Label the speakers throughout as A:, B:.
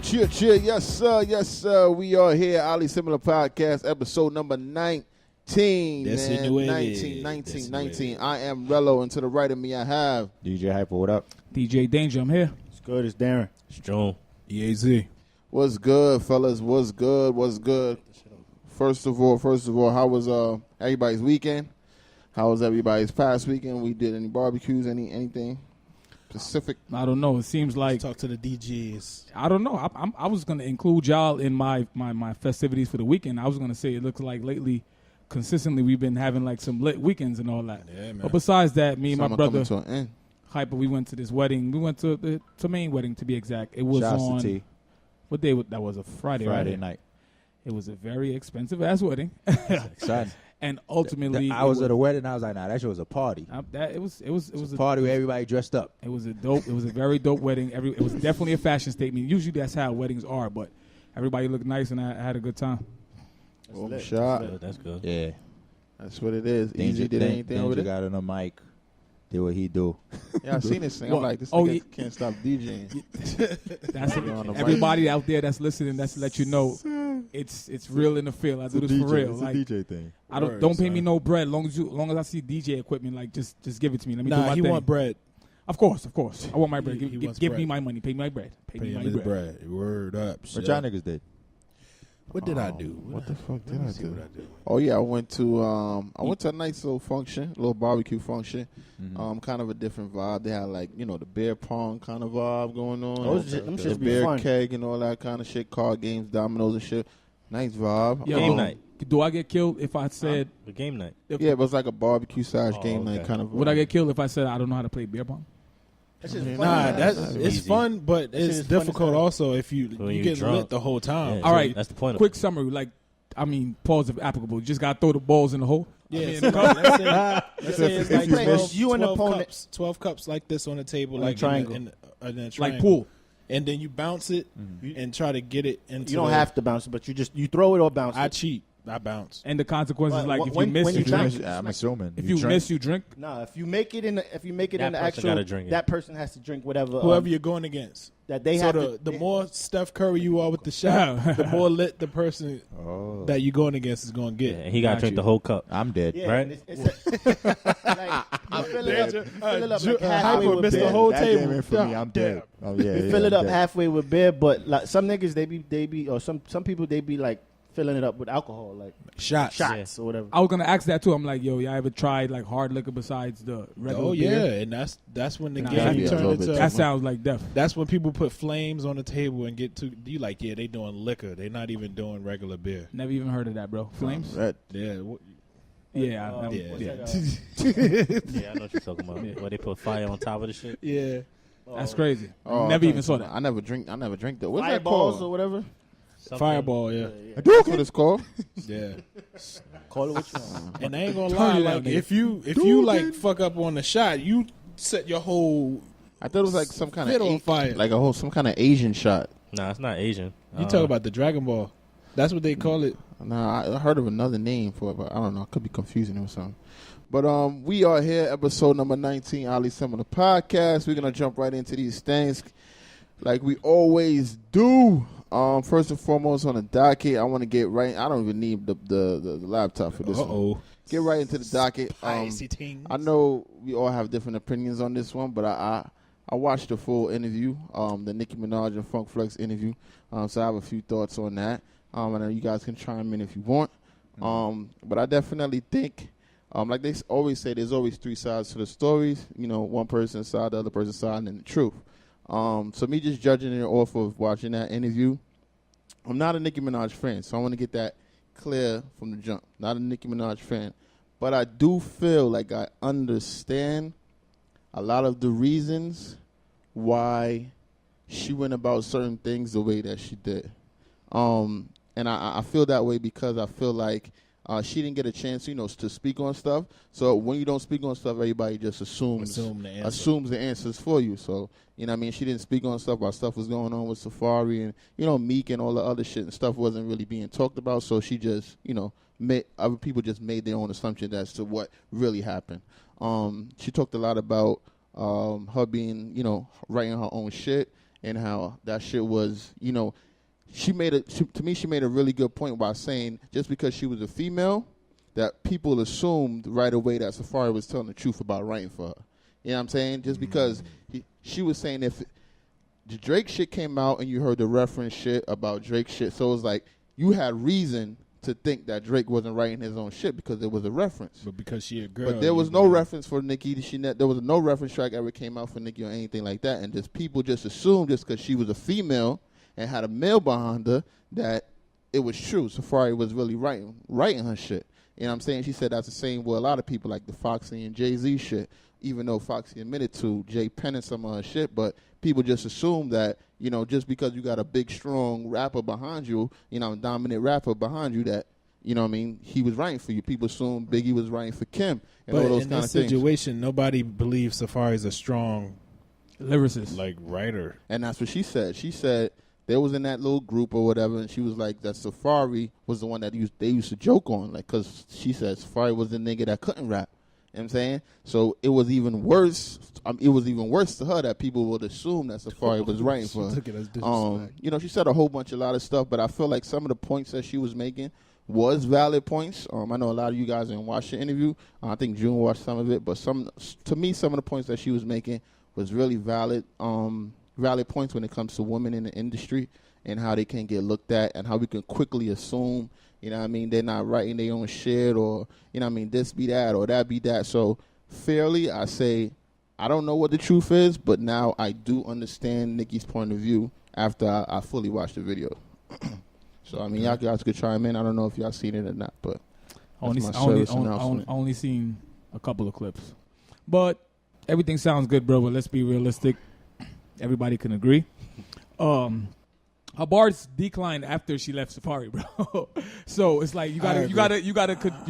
A: Cheer. Yes, sir. We are here, Ali Similar Podcast, episode number 19.
B: That's
A: man.
B: it.
A: 19. I am Rello, and to the right of me, I have
C: DJ Hypa, what up?
D: DJ Dane-Ja, I'm here.
E: It's good, it's Darren.
B: Strong.
D: EAZ.
A: What's good, fellas? What's good? First of all, how was everybody's weekend? How was everybody's past weekend? We did any barbecues, anything specific?
D: I don't know. It seems like
B: Talk to the DJs.
D: I don't know. I was going to include y'all in my festivities for the weekend. I was going to say it looks like lately, consistently, we've been having like some lit weekends and all that.
B: Yeah, man.
D: But besides that, me and
A: Summer
D: my brother
A: coming to an end.
D: Hypa, we went to this wedding. We went to the main wedding, to be exact. It was
C: Shouts
D: on
C: to T.
D: what day? That was a Friday.
C: Friday
D: right?
C: night.
D: It was a very expensive ass wedding,
C: Exciting.
D: and ultimately,
C: The hours of the wedding, I was like, nah, that shit was a party.
D: it was
C: A party where everybody dressed up.
D: It was a very dope wedding. It was definitely a fashion statement. Usually that's how weddings are, but everybody looked nice and I had a good time.
A: Boom shot.
B: That's good.
C: Yeah.
A: That's what it is. Easy did anything over
C: Danger
A: there?
C: got on the mic. Did what he do.
A: Yeah, I seen this thing. I'm like, this
D: Oh,
A: nigga
D: yeah.
A: can't stop DJing.
D: That's
A: You're on the mic.
D: everybody out there that's listening. That's to let you know it's real in the field. I do this for real.
C: It's a
D: Like
C: DJ thing.
D: don't pay me no bread. Long as I see DJ equipment, like just give it to me. Let me do
B: Nah,
D: my
B: he
D: thing.
B: want bread.
D: Of course. I want my bread.
B: He
D: Give
B: wants
D: me
B: bread.
D: my money. Pay me my bread. Pay
B: Pay
D: me
B: him
D: my
B: his
D: bread.
B: bread. Word up.
C: What y'all niggas did?
B: What did I do?
A: What the fuck did
B: Let me
A: I
B: see
A: do?
B: what I did.
A: Oh yeah, I went to a nice little function, little barbecue function. Kind of a different vibe. They had like, the beer pong kind of vibe going on.
E: Them
A: The
E: shits be
A: beer
E: fun.
A: keg and all that kind of shit, card games, dominoes and shit. Nice vibe.
D: Yo,
F: Game night.
D: Do I get killed if I said?
F: The game night.
A: Yeah, but it's like a barbecue /
F: Oh,
A: game night
F: okay.
A: kind of.
D: Would I get killed if I said I don't know how to play beer pong?
E: That's just fun.
B: Nah,
A: That's
B: it's
F: easy.
B: fun, but
E: That shit
B: it's
E: is fun as
B: difficult
E: hell.
B: also if you
F: When you
B: get
F: drunk.
B: lit the whole time.
F: Yeah,
D: All right.
F: That's the point
D: Quick summary, pause if applicable. You just got to throw the balls in the hole.
B: Yeah,
D: I mean,
B: so let's say it's like
E: you miss-
B: 12,
E: you and
B: 12
E: opponent-
B: cups, 12 cups like this on the table,
E: On a
B: like
E: triangle.
B: in a triangle.
D: like pool.
B: And then you bounce it and try to get it into
E: You don't
B: the-
E: have to bounce it, but you throw it or bounce
B: I
E: it.
B: cheat. I bounce.
D: And the consequences,
E: But
D: like if
E: when-
D: you miss,
E: when
D: you
E: you
D: drink.
E: drink-
C: I'm assuming.
D: If you
C: drink.
D: miss, you drink.
E: Nah, if you make it in the
F: person
E: actual,
F: gotta drink it.
E: that person has to drink whatever
B: Whoever you're going against.
E: that they
B: so
E: have
B: the
E: to.
B: more Steph Curry you are with the shot, the more lit the person
C: Oh.
B: that you're going against is going to
F: Yeah,
B: get.
F: and he got to drink the whole cup.
C: I'm dead.
E: Yeah,
F: right?
E: and it's like, you fill it up like halfway
B: Hypa
E: with
B: missed
E: beer.
B: the whole
C: that
B: table.
C: Game in for me. I'm dead. Oh yeah.
E: You fill it up halfway with beer, but like some niggas they be or some people they be like filling it up with alcohol, like
B: Shots.
E: or whatever.
D: I was gonna ask that too. I'm like, yo, y'all ever tried like hard liquor besides the regular
B: Oh
D: beer?
B: yeah, and that's when the
D: Nah,
B: game
D: that'd
A: be a
B: turned
A: little
B: into.
A: bit
D: That sounds like death.
B: That's when people put flames on the table and get to you like, yeah, they doing liquor. They not even doing regular beer.
D: Never even heard of that, bro. Flames?
A: That,
B: Yeah,
D: Yeah, I-
B: yeah.
E: What's
B: Yeah.
E: that,
F: Yeah, I know what you're talking about. Where they put fire on top of the shit.
B: yeah.
D: that's crazy.
A: oh,
D: Never
A: I
D: even saw
A: thought-
D: that.
A: I never drink that. What's that
E: Fireballs
A: called?
E: or whatever.
F: Something-
B: Fireball, yeah.
A: That's what it's called.
B: Yeah.
E: Call it what you want.
B: And I ain't gonna
D: Turn
B: lie,
D: it
B: like
D: out, nigga.
B: if you like fuck up on the shot, you set your whole
A: I thought it was like some kind
B: Fit on
A: of
B: fire.
A: like some kind of Asian shot.
F: Nah, it's not Asian.
B: you talk about the Dragon Ball. That's what they call it.
A: Nah, I heard of another name for it, but I don't know. I could be confusing it with something. But we are here, episode number 19, Ali Similar Podcast. We're gonna jump right into these things like we always do. First and foremost on the docket, I want to get right. I don't even need the laptop for this one. Get right into the docket. I know we all have different opinions on this one, but I watched the full interview, the Nicki Minaj and Funk Flex interview. So I have a few thoughts on that. I know you guys can chime in if you want. But I definitely think, like they always say, there's always three sides to the stories. You know, one person's side, the other person's side, and then the truth. So me just judging it off of watching that interview, I'm not a Nicki Minaj fan, so I want to get that clear from the jump. Not a Nicki Minaj fan. But I do feel like I understand a lot of the reasons why she went about certain things the way that she did. And I feel that way because I feel like she didn't get a chance, to speak on stuff. So when you don't speak on stuff, everybody just assumes the answers for you. So, you know what I mean? She didn't speak on stuff while stuff was going on with Safari and, Meek and all the other shit and stuff wasn't really being talked about. So she just, other people just made their own assumptions as to what really happened. She talked a lot about her being, writing her own shit and how that shit was, she made a really good point by saying just because she was a female, that people assumed right away that Safari was telling the truth about writing for her. You know what I'm saying? Just because she was saying if the Drake shit came out and you heard the reference shit about Drake shit, so it was like you had reason to think that Drake wasn't writing his own shit because there was a reference.
B: But because she a girl.
A: But there was no reference for Nicki. There was no reference track ever came out for Nicki or anything like that. And just people just assumed just because she was a female and had a male behind her that it was true. Safari was really writing her shit. You know what I'm saying? She said that's the same with a lot of people like the Foxy and Jay-Z shit, even though Foxy admitted to Jay penning some of her shit, but people just assume that, just because you got a big, strong rapper behind you, dominant rapper behind you that, he was writing for you. People assume Biggie was writing for Kim and all those kind of things.
B: In this situation, nobody believes Safari's a strong
D: lyricist,
B: like writer.
A: And that's what she said. She said they was in that little group or whatever, and she was like that Safari was the one that they used to joke on, like, because she said Safari was the nigga that couldn't rap. You know what I'm saying? So it was even worse. It was even worse to her that people would assume that Safari was writing for her. She said a lot of stuff, but I feel like some of the points that she was making was valid points. I know a lot of you guys didn't watch the interview. I think June watched some of it, but to me, some of the points that she was making was really valid points when it comes to women in the industry and how they can get looked at and how we can quickly assume, they're not writing their own shit or, this be that or that be that. So fairly, I say I don't know what the truth is, but now I do understand Nicki's point of view after I fully watched the video. So, y'all guys could chime in. I don't know if y'all seen it or not, but
D: only seen a couple of clips. But everything sounds good, bro, but let's be realistic. Everybody can agree. Her bars declined after she left Safari, bro. So it's like you gotta contribute.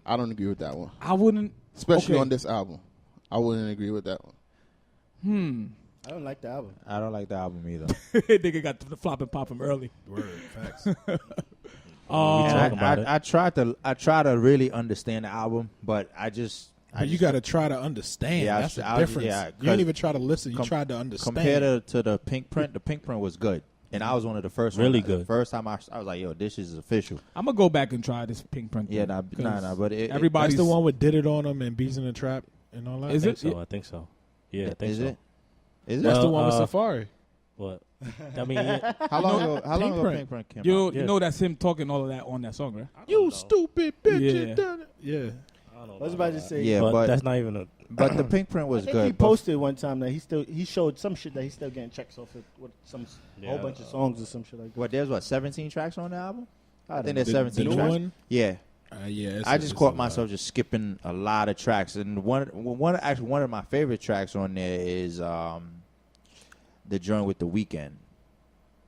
A: I don't agree with that one.
D: I wouldn't,
A: especially on this album. I wouldn't agree with that one.
E: I don't like the album.
C: I don't like the album either.
D: Nigga got the flop and pop him early.
B: Word, facts.
C: I try to really understand the album, but
B: you got to try to understand.
C: Yeah,
B: that's the difference. You didn't even try to listen. You tried to understand.
C: Compared to the Pink Print, the Pink Print was good. And I was one of the first
F: really
C: ones.
F: good.
C: The first time I was like, yo, this is official.
D: I'm going to go back and try this Pink Print.
C: Yeah, but
B: everybody's the one with Did It On Them and Beats in the Trap and all that?
F: I think so. Yeah, I think so.
C: Is
B: That's
C: it?
B: the one with Safari.
F: What? I mean, yeah.
C: How long ago Pink Print came out?
D: You know that's him talking all of that on that song, right?
B: You stupid bitch.
D: Yeah.
B: You done it. Yeah.
E: I was about to say.
C: Yeah,
F: but that's not even a.
C: But the Pink Print was
E: I think
C: good.
E: he posted one time that he showed some shit that he's still getting checks off it with some whole bunch of songs or some shit like that.
C: What? There's 17 tracks on the album? I think there's
B: The
C: 17
B: new
C: tracks.
B: one?
C: Yeah.
B: Yeah.
C: I just caught myself just skipping a lot of tracks, and one of my favorite tracks on there is the joint with The Weeknd.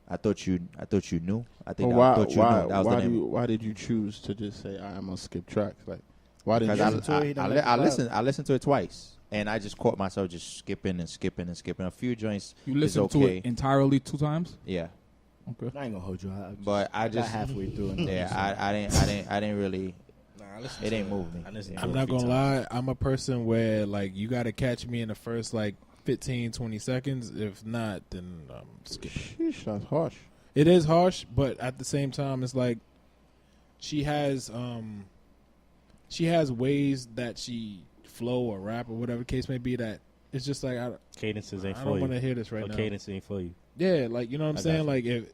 C: I thought you knew. I think
A: Well,
C: I thought you knew. That was the name.
A: why did you choose to just say I'm gonna skip tracks? Like, why did you?
C: Because I listened to it twice, and I just caught myself just skipping. A few joints.
D: You listened to it entirely 2 times?
C: Yeah.
D: Okay.
E: I ain't gonna hold you.
C: I
E: got halfway through.
C: Yeah, I didn't really. It ain't moved me.
B: I'm not gonna lie. I'm a person where like you got to catch me in the first like 15, 20 seconds. If not, then I'm skipping.
A: Sheesh, that's harsh.
B: It is harsh, but at the same time, it's like she has ways that she flow or rap or whatever case may be that it's just like
F: cadences ain't
B: I
F: for
B: don't
F: you.
B: want to hear this right now.
F: Cadence ain't for you.
B: Yeah, like you know what I'm saying. Like if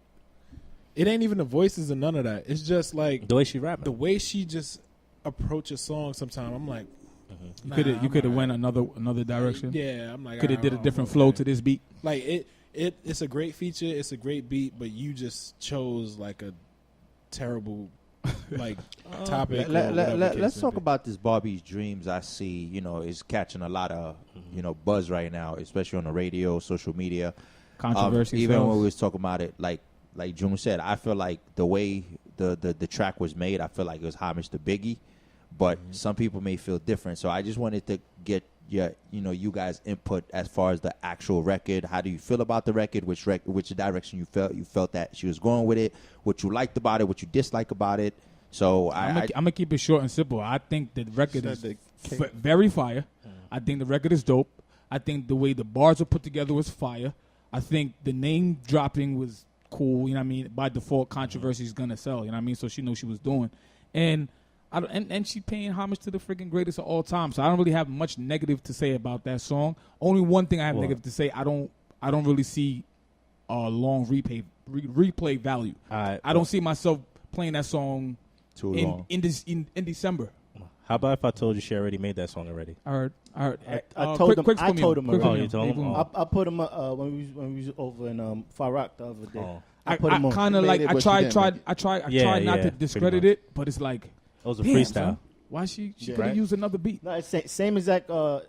B: it ain't even the voices and none of that. It's just like
F: the way she rapping.
B: the way she just approaches songs. Sometimes I'm like,
D: You could have went another direction.
B: Yeah, I'm like,
D: could have did a different flow to this beat.
B: Like it's a great feature, it's a great beat, but you just chose like a terrible like topic.
C: Let's talk about this Barbie's Dreams. I see, is catching a lot of, buzz right now, especially on the radio, social media.
D: Controversy.
C: Even when we was talking about it, like June said, I feel like the way the track was made, I feel like it was homage to Biggie, but some people may feel different. So I just wanted to get you guys' input as far as the actual record. How do you feel about the record? Which direction you felt that she was going with it? What you liked about it? What you disliked about it? So
D: I'm gonna keep it short and simple. I think the record is very fire. I think the record is dope. I think the way the bars were put together was fire. I think the name dropping was cool. You know what I mean? By default, controversy is gonna sell. You know what I mean? So she knew what she was doing, and she paying homage to the freaking greatest of all time. So I don't really have much negative to say about that song. Only one thing I have negative to say. I don't really see long replay value. I don't see myself playing that song
C: too long
D: in December.
F: How about if I told you she already made that song already?
D: I heard.
E: I told him. I told him.
F: Oh, you told him?
E: I put him when we was over in Far Rock the other day.
F: Oh.
D: I kind of like. I tried not to discredit it, but it's like.
F: It was a freestyle.
D: Son, why she could have used another beat?
E: No, it's same exact.
F: Nah,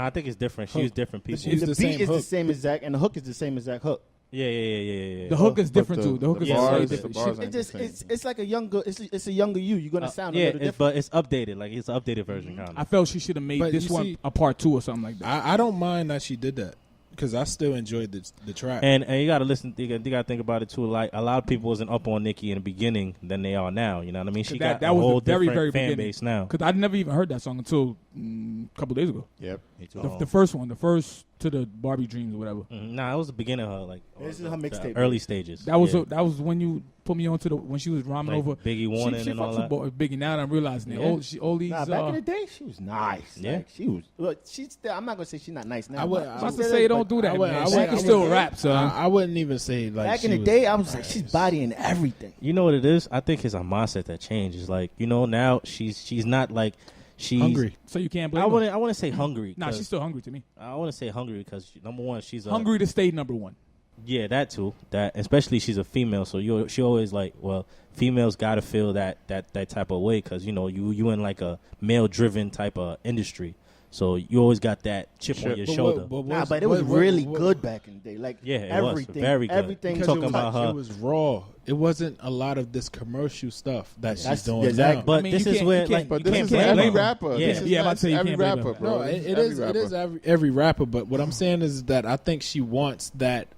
F: I think it's different. She used different people.
E: The beat is the same exact, and the hook is the same exact hook.
F: Yeah.
D: The hook is different too. The hook is
A: bars,
D: different.
E: It's like a younger. It's a younger you. You're gonna sound a little different.
F: But it's updated. Like it's an updated version. Kind of.
D: I felt she should have made this one a part 2 or something like that.
B: I don't mind that she did that because I still enjoyed the track.
F: And you gotta listen. You gotta think about it too. Like a lot of people wasn't up on Nicki in the beginning than they are now. You know what I mean? She got
D: that
F: a
D: was
F: whole
D: very,
F: different
D: very
F: fan
D: beginning.
F: base now.
D: Because I'd never even heard that song until a couple days ago.
C: Yep. Me too.
D: The first one, the first to the Barbie Dreams or whatever.
F: Nah, it was the beginning of her like
E: this is her mixtape.
F: Early stages.
D: That was when you put me onto when she was rhyming over
F: Biggie Warning and all that.
D: Biggie. Now that I'm realizing it. All these.
E: Back in the day, she was nice.
F: Yeah,
E: like, she was. Look, she's still. I'm not gonna say she's not nice now.
D: I was to say don't do that. Man. She can still rap. So
B: I wouldn't even say like
E: back in the day. I was like, she's bodying everything.
F: You know what it is? I think it's a mindset that changes. Like now she's not like. She's
B: hungry.
D: So you can't blame
F: her. I want to say hungry.
D: Nah, she's still hungry to me.
F: I want to say hungry because number one, she's
D: hungry to stay number one.
F: Yeah, that too. That especially she's a female, so she always like. Well, females gotta feel that type of way because you in like a male driven type of industry. So you always got that chip on your shoulder.
E: But it was really good back in the day. Like everything,
F: was very good.
E: Everything.
F: Talking about her,
B: it was raw. It wasn't a lot of this commercial stuff that she's doing
E: exactly.
B: now.
F: But this is where like
A: but
F: you
A: this
F: can't
A: is
F: blame
A: every
F: her.
A: rapper.
D: Yeah, I'm saying
A: every rapper, bro.
B: No, it is every rapper. But what I'm saying is that I think she wants that.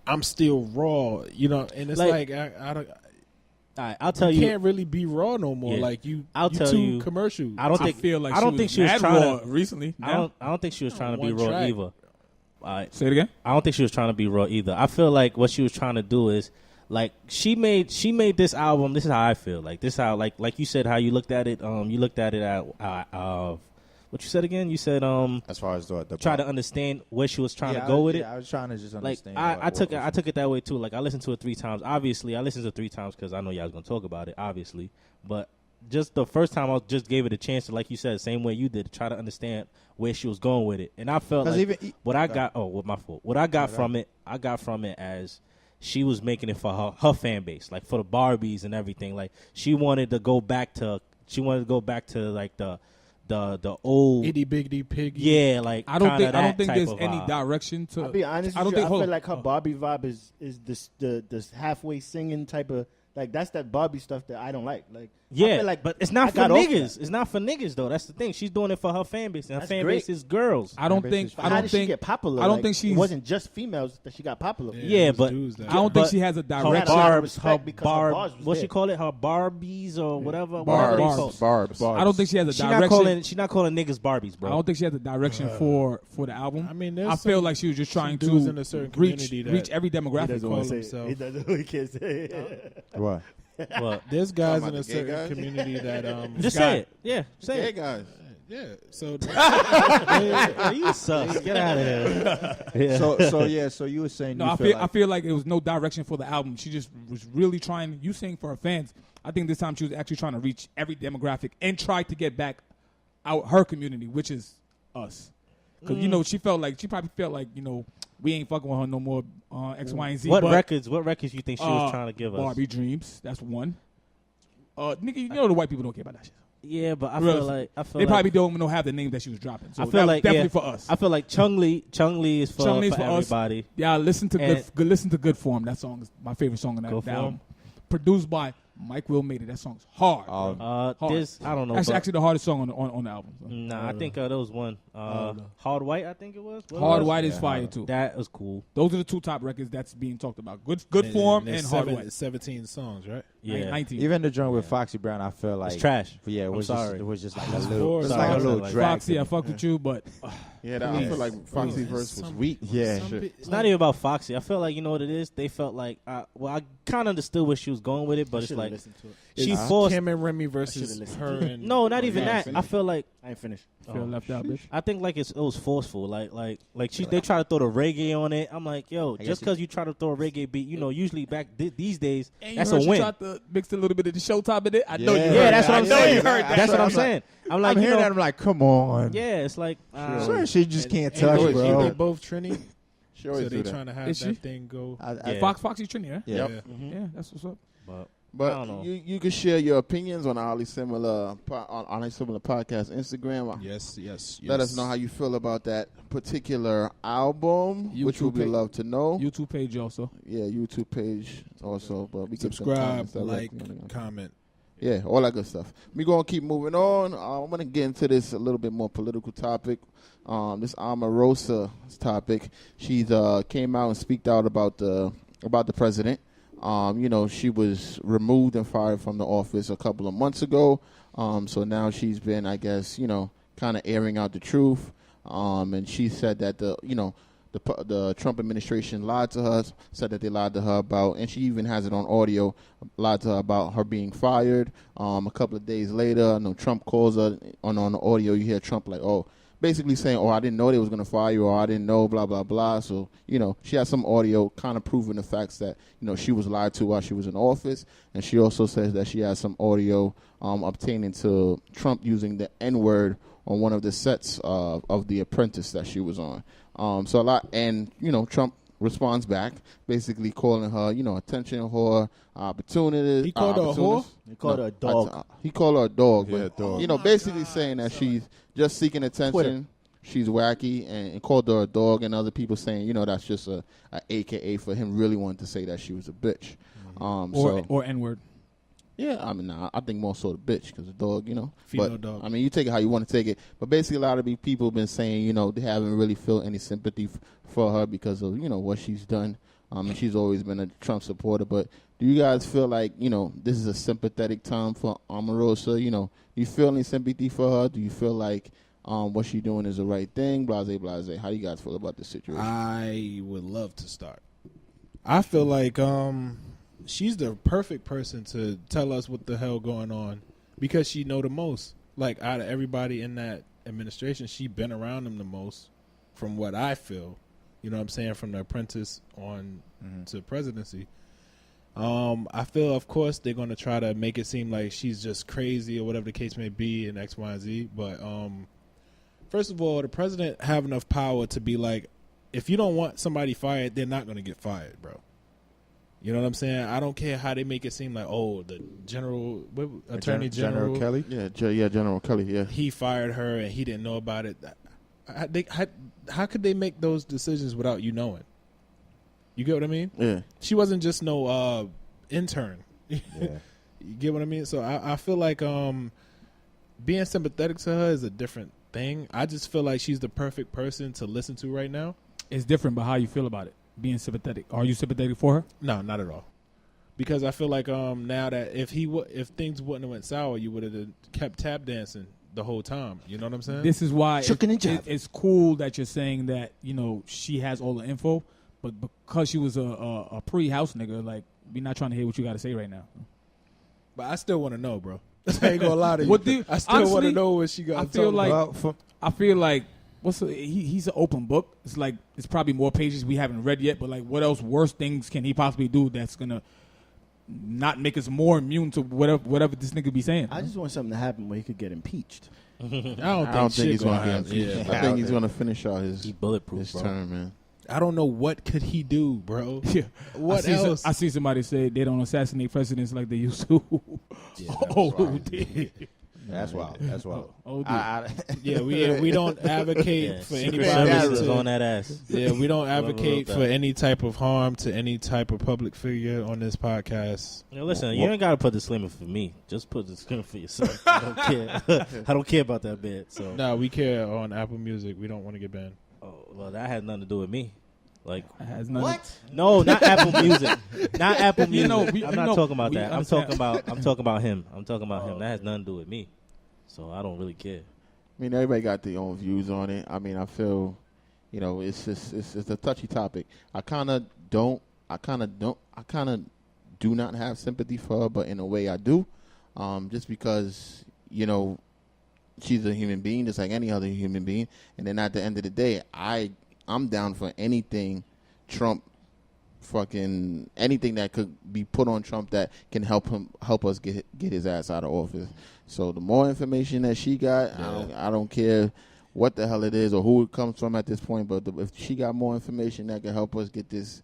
B: I'm still raw, and it's like I don't.
F: I'll tell you,
B: can't really be raw no more.
F: Yeah.
B: Like
F: I'll tell
B: too
F: you,
B: commercial.
F: I don't
D: feel like
F: I don't think she was
D: trying
F: to
D: recently.
F: I don't think she was trying to be raw
B: track.
F: either.
D: Say it again.
F: I don't think she was trying to be raw either. I feel like what she was trying to do is like she made this album. This is how I feel. Like this how like you said how you looked at it. You looked at it at what you said again? You said
C: as far as the
F: try to understand where she was trying to go with it.
C: I was trying to just understand.
F: Like I took it that way too. Like I listened to it 3 times. Obviously, I listened to it 3 times because I know y'all was gonna talk about it. Obviously, but just the first time I just gave it a chance to, like you said, same way you did, to try to understand where she was going with it. And I felt like what I got. Oh, my fault. What I got from it, as she was making it for her fan base, like for the Barbies and everything. Like she wanted to go back to like the old
B: itty bitty piggy.
F: Yeah, like
D: I don't think there's any
F: vibe.
D: direction to.
E: I'll be honest. I feel like her Barbie vibe is this halfway singing type of. Like that's that Barbie stuff that I don't like. Like
F: yeah,
E: I feel like
F: but it's not for niggas. It's not for niggas though. That's the thing. She's doing it for her fan base, and her fan base is girls.
E: How did she get popular? It wasn't just females that she got popular.
F: Yeah, but
D: I don't think she has a direction.
F: What she call it? Her Barbies or whatever.
A: Barbs.
D: I don't think she has a direction.
F: She's not calling niggas Barbies, bro.
D: I don't think she has a direction for the album.
B: I mean,
D: I feel like she was just trying to
B: in a certain community
D: reach every demographic.
E: He doesn't. He can't say it.
C: What?
B: Well, there's guys in a certain community that
F: just say it. Yeah, say
A: it. Guys.
B: Yeah. So
F: you suck. Get out of here.
C: So you were saying
D: no. I feel like there was no direction for the album. She just was really trying. You saying for her fans. I think this time she was actually trying to reach every demographic and try to get back out her community, which is us. Because she probably felt like we ain't fucking with her no more. X, Y, and Z.
F: What records you think she was trying to give us?
D: Barbie Dreams. That's one. Nigga, you know the white people don't care about that shit.
F: Yeah, but I
D: Real-
F: feel like
D: They probably don't even know half the names that she was dropping. So
F: I feel like
D: definitely for us.
F: I feel like Chung Lee is for,
D: Chung Lee's
F: for
D: for us.
F: everybody.
D: Yeah, listen to
F: And-
D: listen to Good Form. That song is my favorite song on that
F: Good Form?
D: album. Produced by Mike Will made it. That song's hard.
C: Oh,
D: bro. Hard.
F: This I don't know.
D: Actually the hardest song on the album. So.
F: Nah, I think there was one. Hard White, I think it was. What
D: Hard
F: was?
D: White is fire too.
F: That was cool.
D: Those are the two top records that's being talked about. Good Form and Hard White.
B: 17 songs, right?
F: Yeah.
D: 19.
C: even the joint with Foxy Brown, I feel like
F: It's trash.
C: Yeah, it
F: I'm
C: was
F: sorry.
C: Just, it was just like a
B: It's
C: little,
B: forced.
C: it's like a
F: Sorry.
C: little
F: Like
C: drag.
D: Foxy, I fuck with you, but
A: Yeah, I feel like Foxy's verse was weak.
C: Yeah,
F: It's not even about Foxy. I feel like, you know what it is? They felt like, I kind of understood where she was going with it, but it's like,
E: listened to it.
F: she
B: It's
F: forced.
B: Kim and Remy
E: I
B: versus
E: should've listened
B: her
E: to
B: and...
F: No, not even
A: yeah,
F: that.
A: finished.
F: I feel like,
E: I ain't finished.
D: feel left out, bitch.
F: I think like it was forceful. Like they try to throw the reggae on it. I'm like, yo,
C: I
F: just
C: guess
F: because you try to throw a reggae beat, you know, usually back these days,
D: And
F: that's
D: you
F: a
D: heard
F: win.
D: She tried to mix a little bit of the Showtime in it. I know you
C: Yeah.
D: heard
F: Yeah, that's
D: that.
F: what I'm
D: I know
F: saying.
D: you heard that.
F: That's what I'm
C: I'm
F: saying. I'm like,
C: I'm
F: you
C: hearing
F: know,
C: that. I'm like, come on.
F: yeah, it's like,
C: Sure, she just can't
B: And
C: touch,
B: they
C: bro.
B: both Trini,
A: She
B: so
A: always
B: they
A: do that.
B: trying to have
D: Is she?
B: that thing go.
F: Yeah.
D: Foxy's Trini, right?
C: Yeah.
B: Yeah.
D: Yeah, that's what's up.
F: but I
A: But
F: don't know.
A: you can share your opinions on Ali Similar on a Similar podcast Instagram.
B: Yes.
A: Let us know how you feel about that particular album, which
D: YouTube
A: we would
D: page.
A: love to know.
D: YouTube page also.
A: Yeah, YouTube page also. But we can
B: Subscribe, like, comment.
A: Yeah, all that good stuff. We gonna keep moving on. I'm gonna get into this a little bit more political topic. This Omarosa topic. She came out and speaked out about the president. She was removed and fired from the office a couple of months ago. So now she's been, I guess, kind of airing out the truth. And she said that the Trump administration lied to her, said that they lied to her about, and she even has it on audio, lied to her about her being fired. A couple of days later, Trump calls her on the audio. You hear Trump like, basically saying, I didn't know they was going to fire you, or I didn't know, blah, blah, blah. So, she has some audio kind of proving the facts that, she was lied to while she was in office. And she also says that she has some audio obtaining to Trump using the N-word on one of the sets of The Apprentice that she was on. So a lot, and, Trump responds back, basically calling her, attention whore, opportunity.
B: He called her a whore?
E: They called her a dog.
A: He called her a dog.
B: Yeah,
A: but,
B: dog.
A: basically saying that she's just seeking attention.
E: Twitter.
A: She's wacky, and called her a dog, and other people saying, that's just a AKA for him really wanting to say that she was a bitch.
D: Or N-word.
A: Yeah, I mean, I think more so the bitch because the dog,
B: Female
A: but,
B: dog.
A: I mean, you take it how you want to take it. But basically, a lot of these people have been saying, they haven't really felt any sympathy for her because of, what she's done. And she's always been a Trump supporter. But do you guys feel like, this is a sympathetic time for Omarosa? Do you feel any sympathy for her? Do you feel like what she's doing is the right thing? Blase, blase. How do you guys feel about this situation?
B: I would love to start. I feel like she's the perfect person to tell us what the hell going on because she know the most. Like out of everybody in that administration, she been around them the most from what I feel. You know what I'm saying? From the apprentice on to presidency. I feel, of course, they're going to try to make it seem like she's just crazy or whatever the case may be in X, Y, and Z. But first of all, the president have enough power to be like, if you don't want somebody fired, they're not going to get fired, bro. You know what I'm saying? I don't care how they make it seem like, the attorney general
C: Kelly.
A: Yeah, General Kelly, yeah.
B: he fired her and he didn't know about it. How could they make those decisions without you knowing? You get what I mean?
A: Yeah.
B: She wasn't just no intern.
C: Yeah.
B: You get what I mean? So I feel like being sympathetic to her is a different thing. I just feel like she's the perfect person to listen to right now.
D: It's different, but how you feel about it? Being sympathetic. Are you sympathetic for her?
B: No, not at all. Because I feel like now that if things wouldn't have went sour, you would have kept tap dancing the whole time. You know what I'm saying?
D: This is why
E: Shucking and jiving.
D: it's cool that you're saying that, she has all the info, but because she was a pre-house nigga, like, we're not trying to hear what you got to say right now.
B: But I still want to know, bro. I ain't gonna lie to you. I still want to
D: honestly,
B: know what she got.
D: I feel like
C: Well,
D: I feel like he's an open book. It's like it's probably more pages we haven't read yet, but like what else worse things can he possibly do that's gonna not make us more immune to whatever this nigga be saying?
E: I just want something to happen where he could get impeached.
B: I don't
A: I don't think
B: shit
A: he's going to
B: happen.
A: get impeached.
B: Yeah,
A: I think he's going to finish out his
F: He bulletproof,
A: his
F: bro.
A: term, man.
B: I don't know what could he do, bro.
D: Yeah.
B: What else?
D: I see somebody say they don't assassinate presidents like they used to.
C: That's wild. That's wild.
B: Yeah, we don't advocate for
F: Secret
B: anybody
F: Service is on that ass.
B: Yeah, we don't advocate for any type of harm to any type of public figure on this podcast.
F: Listen, you ain't got to put the disclaimer for me. Just put the disclaimer for yourself. I don't care. I don't care about that bit. So
B: No, we care on Apple Music. We don't want to get banned.
F: Oh, well, that has nothing to do with me. Like
D: has nothing.
E: What?
F: No, not Apple Music. Not Apple Music.
D: know,
F: I'm not talking about that. I'm
D: understand.
F: talking about him. I'm talking about him. That has nothing to do with me. So I don't really care.
A: I mean, everybody got their own views on it. I mean, I feel, it's just it's a touchy topic. I kind of do not have sympathy for her, but in a way I do, just because she's a human being, just like any other human being. And then at the end of the day, I'm down for anything Trump, anything that could be put on Trump that can help us get his ass out of office. So the more information that she got, I don't care what the hell it is or who it comes from at this point. But if she got more information that can help us get this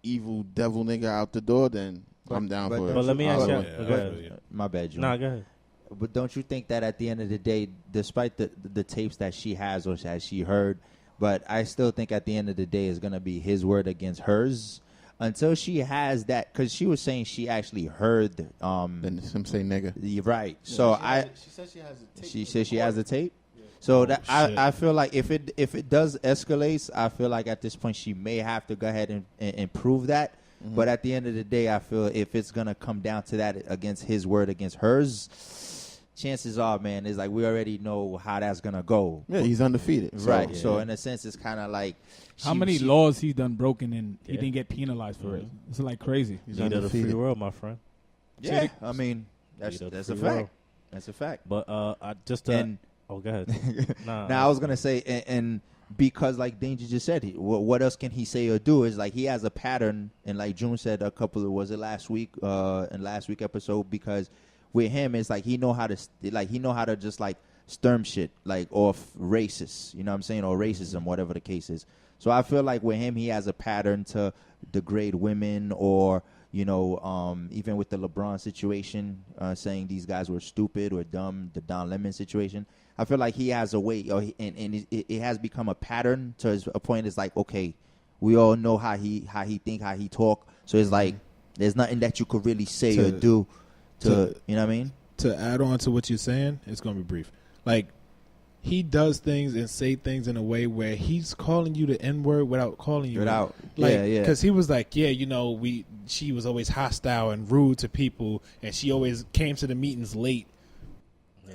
A: evil devil nigga out the door, then I'm down for it.
F: But let me ask you.
C: My bad, June.
F: Nah, go ahead.
C: But don't you think that at the end of the day, despite the tapes that she has or has she heard, but I still think at the end of the day it's going to be his word against hers until she has that, because she was saying she actually heard.
A: Then some say nigga.
C: Right. So
E: She said she has a tape.
C: She said she has the tape. So I feel like if it does escalate, I feel like at this point she may have to go ahead and prove that. Mm-hmm. But at the end of the day, I feel if it's gonna come down to that against his word against hers, chances are, man, is like we already know how that's gonna go.
A: Yeah, he's undefeated.
C: Right.
A: So,
C: So in a sense, it's kind of like
D: How many laws he done broken and he didn't get penalized for it? It's like crazy.
A: he's
F: Leader of the free
A: undefeated.
F: world, my friend.
C: Yeah, I mean that's
F: Leader of
C: a
F: the free
C: fact.
F: world.
C: That's a fact.
F: But I just
C: And
F: oh, go ahead.
C: now I was gonna say, and because like Dane-Ja just said, what else can he say or do? Is like he has a pattern, and like June said last week episode, because with him it's like he know how to just like sturm shit like off racist, you know what I'm saying, or racism, whatever the case is. So I feel like with him he has a pattern to degrade women, or even with the LeBron situation, saying these guys were stupid or dumb, the Don Lemon situation. I feel like he has a way, and it has become a pattern to a point. It's like, okay, we all know how he think, how he talk. So it's like there's nothing that you could really say or do to you know what I mean?
B: To add on to what you're saying, it's going to be brief. Like, he does things and say things in a way where he's calling you the N-word without calling you
C: Without,
B: like,
C: yeah.
B: Because he was like, she was always hostile and rude to people, and she always came to the meetings late.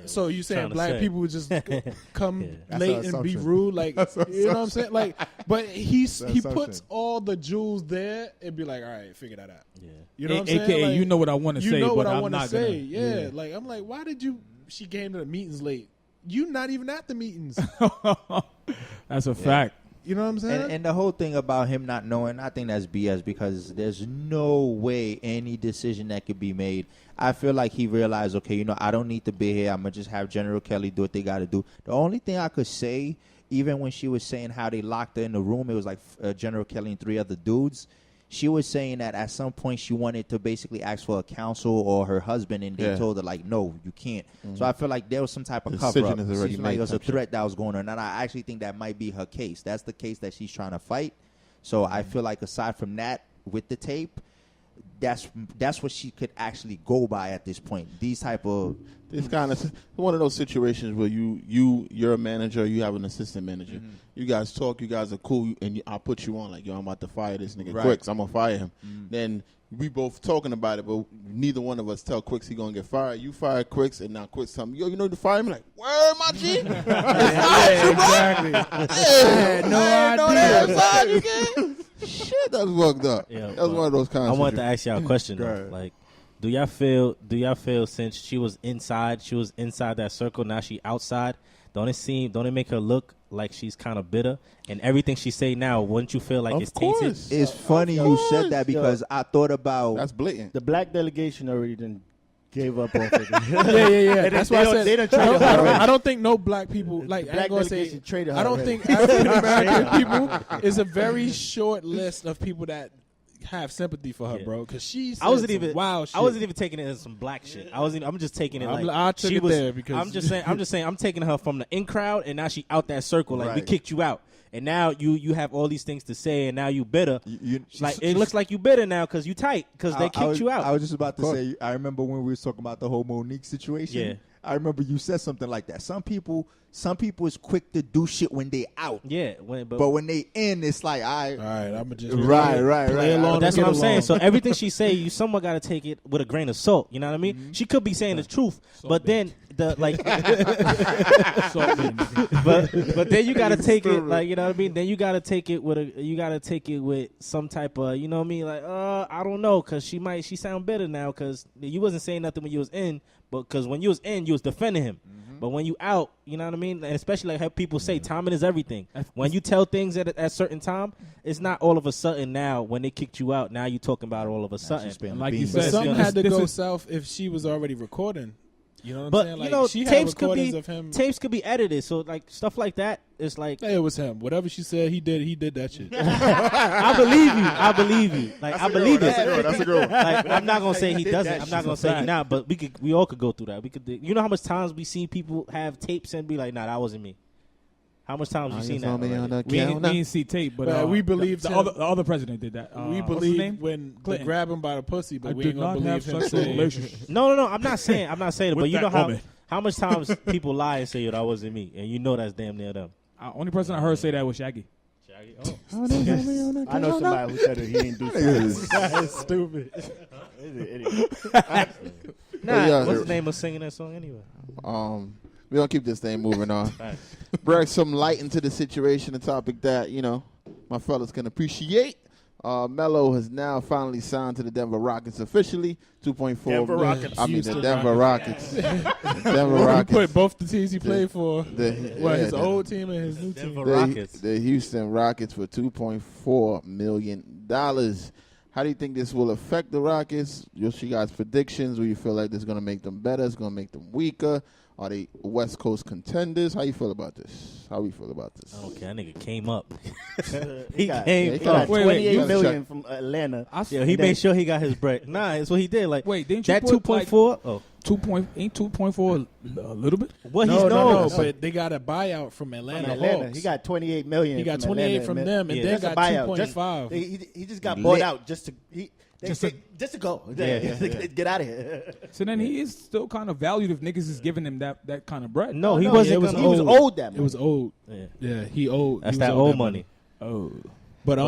B: So you saying black people would just come late and be rude, like, you know what I'm saying? Like, but he puts all the jewels there and be like, all right, figure that out. Yeah, you know what I'm saying?
D: AKA,
B: like,
D: you know what I want to say,
B: you know what
D: but
B: I
D: I'm
B: want to
D: not
B: say.
D: gonna.
B: Yeah, like I'm like, why did you? She came to the meetings late. You not even at the meetings.
D: That's a fact.
B: You know what I'm saying?
C: And the whole thing about him not knowing, I think that's BS, because there's no way any decision that could be made. I feel like he realized, okay, I don't need to be here. I'm going to just have General Kelly do what they got to do. The only thing I could say, even when she was saying how they locked her in the room, it was like General Kelly and 3 other dudes. She was saying that at some point she wanted to basically ask for a counsel or her husband, and they told her, like, no, you can't. Mm-hmm. So I feel like there was some type of cover-up. It seems like there was a threat that was going on, and I actually think that might be her case. That's the case that she's trying to fight. So I feel like aside from that, with the tape, that's what she could actually go by at this point. These type of...
A: It's kind of one of those situations where you're a manager, you have an assistant manager. Mm-hmm. You guys talk, you guys are cool, and I'll put you on like, yo, I'm about to fire this nigga Quicks. I'm going to fire him. Mm-hmm. Then we both talking about it, but neither one of us tell Quicks he going to get fired. You fire Quicks, and now Quicks tell me, yo, you know to fire me? Like, where, my G?
B: Exactly.
A: No idea. Shit, that's fucked up. Yeah, that was one of those kinds.
F: I wanted to ask y'all a question though. Like, do y'all feel since she was inside that circle, now she outside, don't it make her look like she's kind of bitter? And everything she say now, wouldn't you feel like it's tainted?
C: It's funny you said that, because I thought about...
A: That's blatant.
E: The black delegation already done gave up off it.
B: Yeah. That's why I said
E: they done traded her already.
B: I don't think no black people like. I
E: Black
B: ain't gonna say.
E: delegation traded her
B: I don't
E: already.
B: think African American people is a very short list of people that have sympathy for her, bro. Because she's
F: I wasn't even
B: wow. Shit.
F: I wasn't even taking it as some black shit. I'm just taking it like
B: I took
F: she
B: it
F: was.
B: there because
F: I'm just saying. I'm taking her from the in crowd, and now she out that circle. Like we
C: Right.
F: kicked you out, and now you have all these things to say, and now you bitter. Like
C: she's-
F: it looks like you bitter now because you tight because they kicked you out.
C: I was just about to say. I remember when we were talking about the whole Monique situation.
F: Yeah.
C: I remember you said something like that. Some people is quick to do shit when they out.
F: Yeah,
C: But when they in, it's like
B: all right, I'm gonna just
C: Right.
B: play along.
F: That's
B: and
F: what
B: get
F: I'm saying.
B: along.
F: So everything she say, you somewhat got to take it with a grain of salt. You know what I mean? She could be saying the truth, but then the like, but then you got to take it like, you know what I mean? Then you got to take it with some type of, you know what I mean? Like, I don't know, because she sound better now because you wasn't saying nothing when you was in, but because when you was in, you was defending him. But when you out, you know what I mean? And especially like how people say timing is everything. When you tell things at a certain time, it's not all of a sudden now when they kicked you out, now you talking about it all of a sudden.
D: Like you
B: But
D: said,
B: something had to
D: this
B: go
D: is-
B: south if she was already recording. You know what I'm
F: But
B: saying?
F: you
B: Like,
F: know,
B: she had
F: tapes could
B: recordings
F: be
B: of him.
F: tapes could be edited, so like stuff like that. It's like
B: It was him. Whatever she said, he did that shit.
F: I believe you. Like I believe it.
A: That's a good one.
F: Like I'm not gonna say he doesn't.
E: that
F: I'm not
E: shit.
F: gonna say he not. But we all could go through that. We could. You know how much times we see people have tapes and be like, nah, that wasn't me. How much times you seen that? already?
D: We didn't see tape, but
B: But we believe
D: the
B: him.
D: other president did that.
B: We
D: what's his
B: believe
D: name?
B: when they
D: Clinton.
B: grab him by the pussy, but
D: I
B: we
D: did
B: ain't gonna
D: not have
B: believe him
D: sexual
B: saying
D: relationship.
F: No. I'm not saying it. But
D: With
F: you know
D: that woman.
F: how much times people lie and say, yo, that wasn't me, and you know that's damn near them.
D: Only person I heard say that was Shaggy.
E: I know somebody who said that he didn't do something. That's stupid. He's an idiot.
F: Nah,
A: yeah,
F: what's the name of singing that song anyway?
A: We're gonna keep this thing moving on.
F: Right.
A: Bring some light into the situation, a topic that, you know, my fellas can appreciate. Melo has now finally signed to the Denver Rockets officially. 2.4
E: Denver
A: million.
E: Rockets.
A: I mean
B: Houston
A: the Denver Rockets. Denver Rockets.
B: Put both the teams he played for. His
A: the-
B: old team and his new team.
F: Denver Rockets.
A: The Houston Rockets for $2.4 million. How do you think this will affect the Rockets? What's your guys' predictions? Do you feel like this is going to make them better? It's going to make them weaker? Are they West Coast contenders? How you feel about this? How we feel about this?
F: I don't care. That nigga came up.
E: He got
F: came
A: he
F: up.
A: got-
D: Wait,
E: 28
A: you
E: million from Atlanta.
F: Yeah, he made sure he got his break. Nah, it's what he did. Like
D: Wait, didn't you
F: that
D: put,
F: 2.4? Oh,
D: Ain't 2.4 a little bit?
F: what
B: No,
F: he's
B: no,
F: no.
B: but they got a buyout from
E: From
B: Atlanta.
E: Atlanta.
B: Hawks.
E: He got 28 million.
B: He got
E: from
B: 28
E: Atlanta,
B: from
E: man.
B: them, and
F: Yeah.
B: then
E: Just a
B: got
E: buyout.
B: 2.5.
E: He just got bought
C: Lit.
E: out just to just to go. Get out of here.
D: So then he is still kind of valued if niggas is giving him that kind of bread.
F: No, he
E: No,
F: wasn't.
B: it was
F: gonna-
E: He was owed that.
B: It was old.
F: Yeah.
B: Yeah, he owed.
F: That's
B: he was
F: that
B: owed
F: old money.
D: Oh.
B: But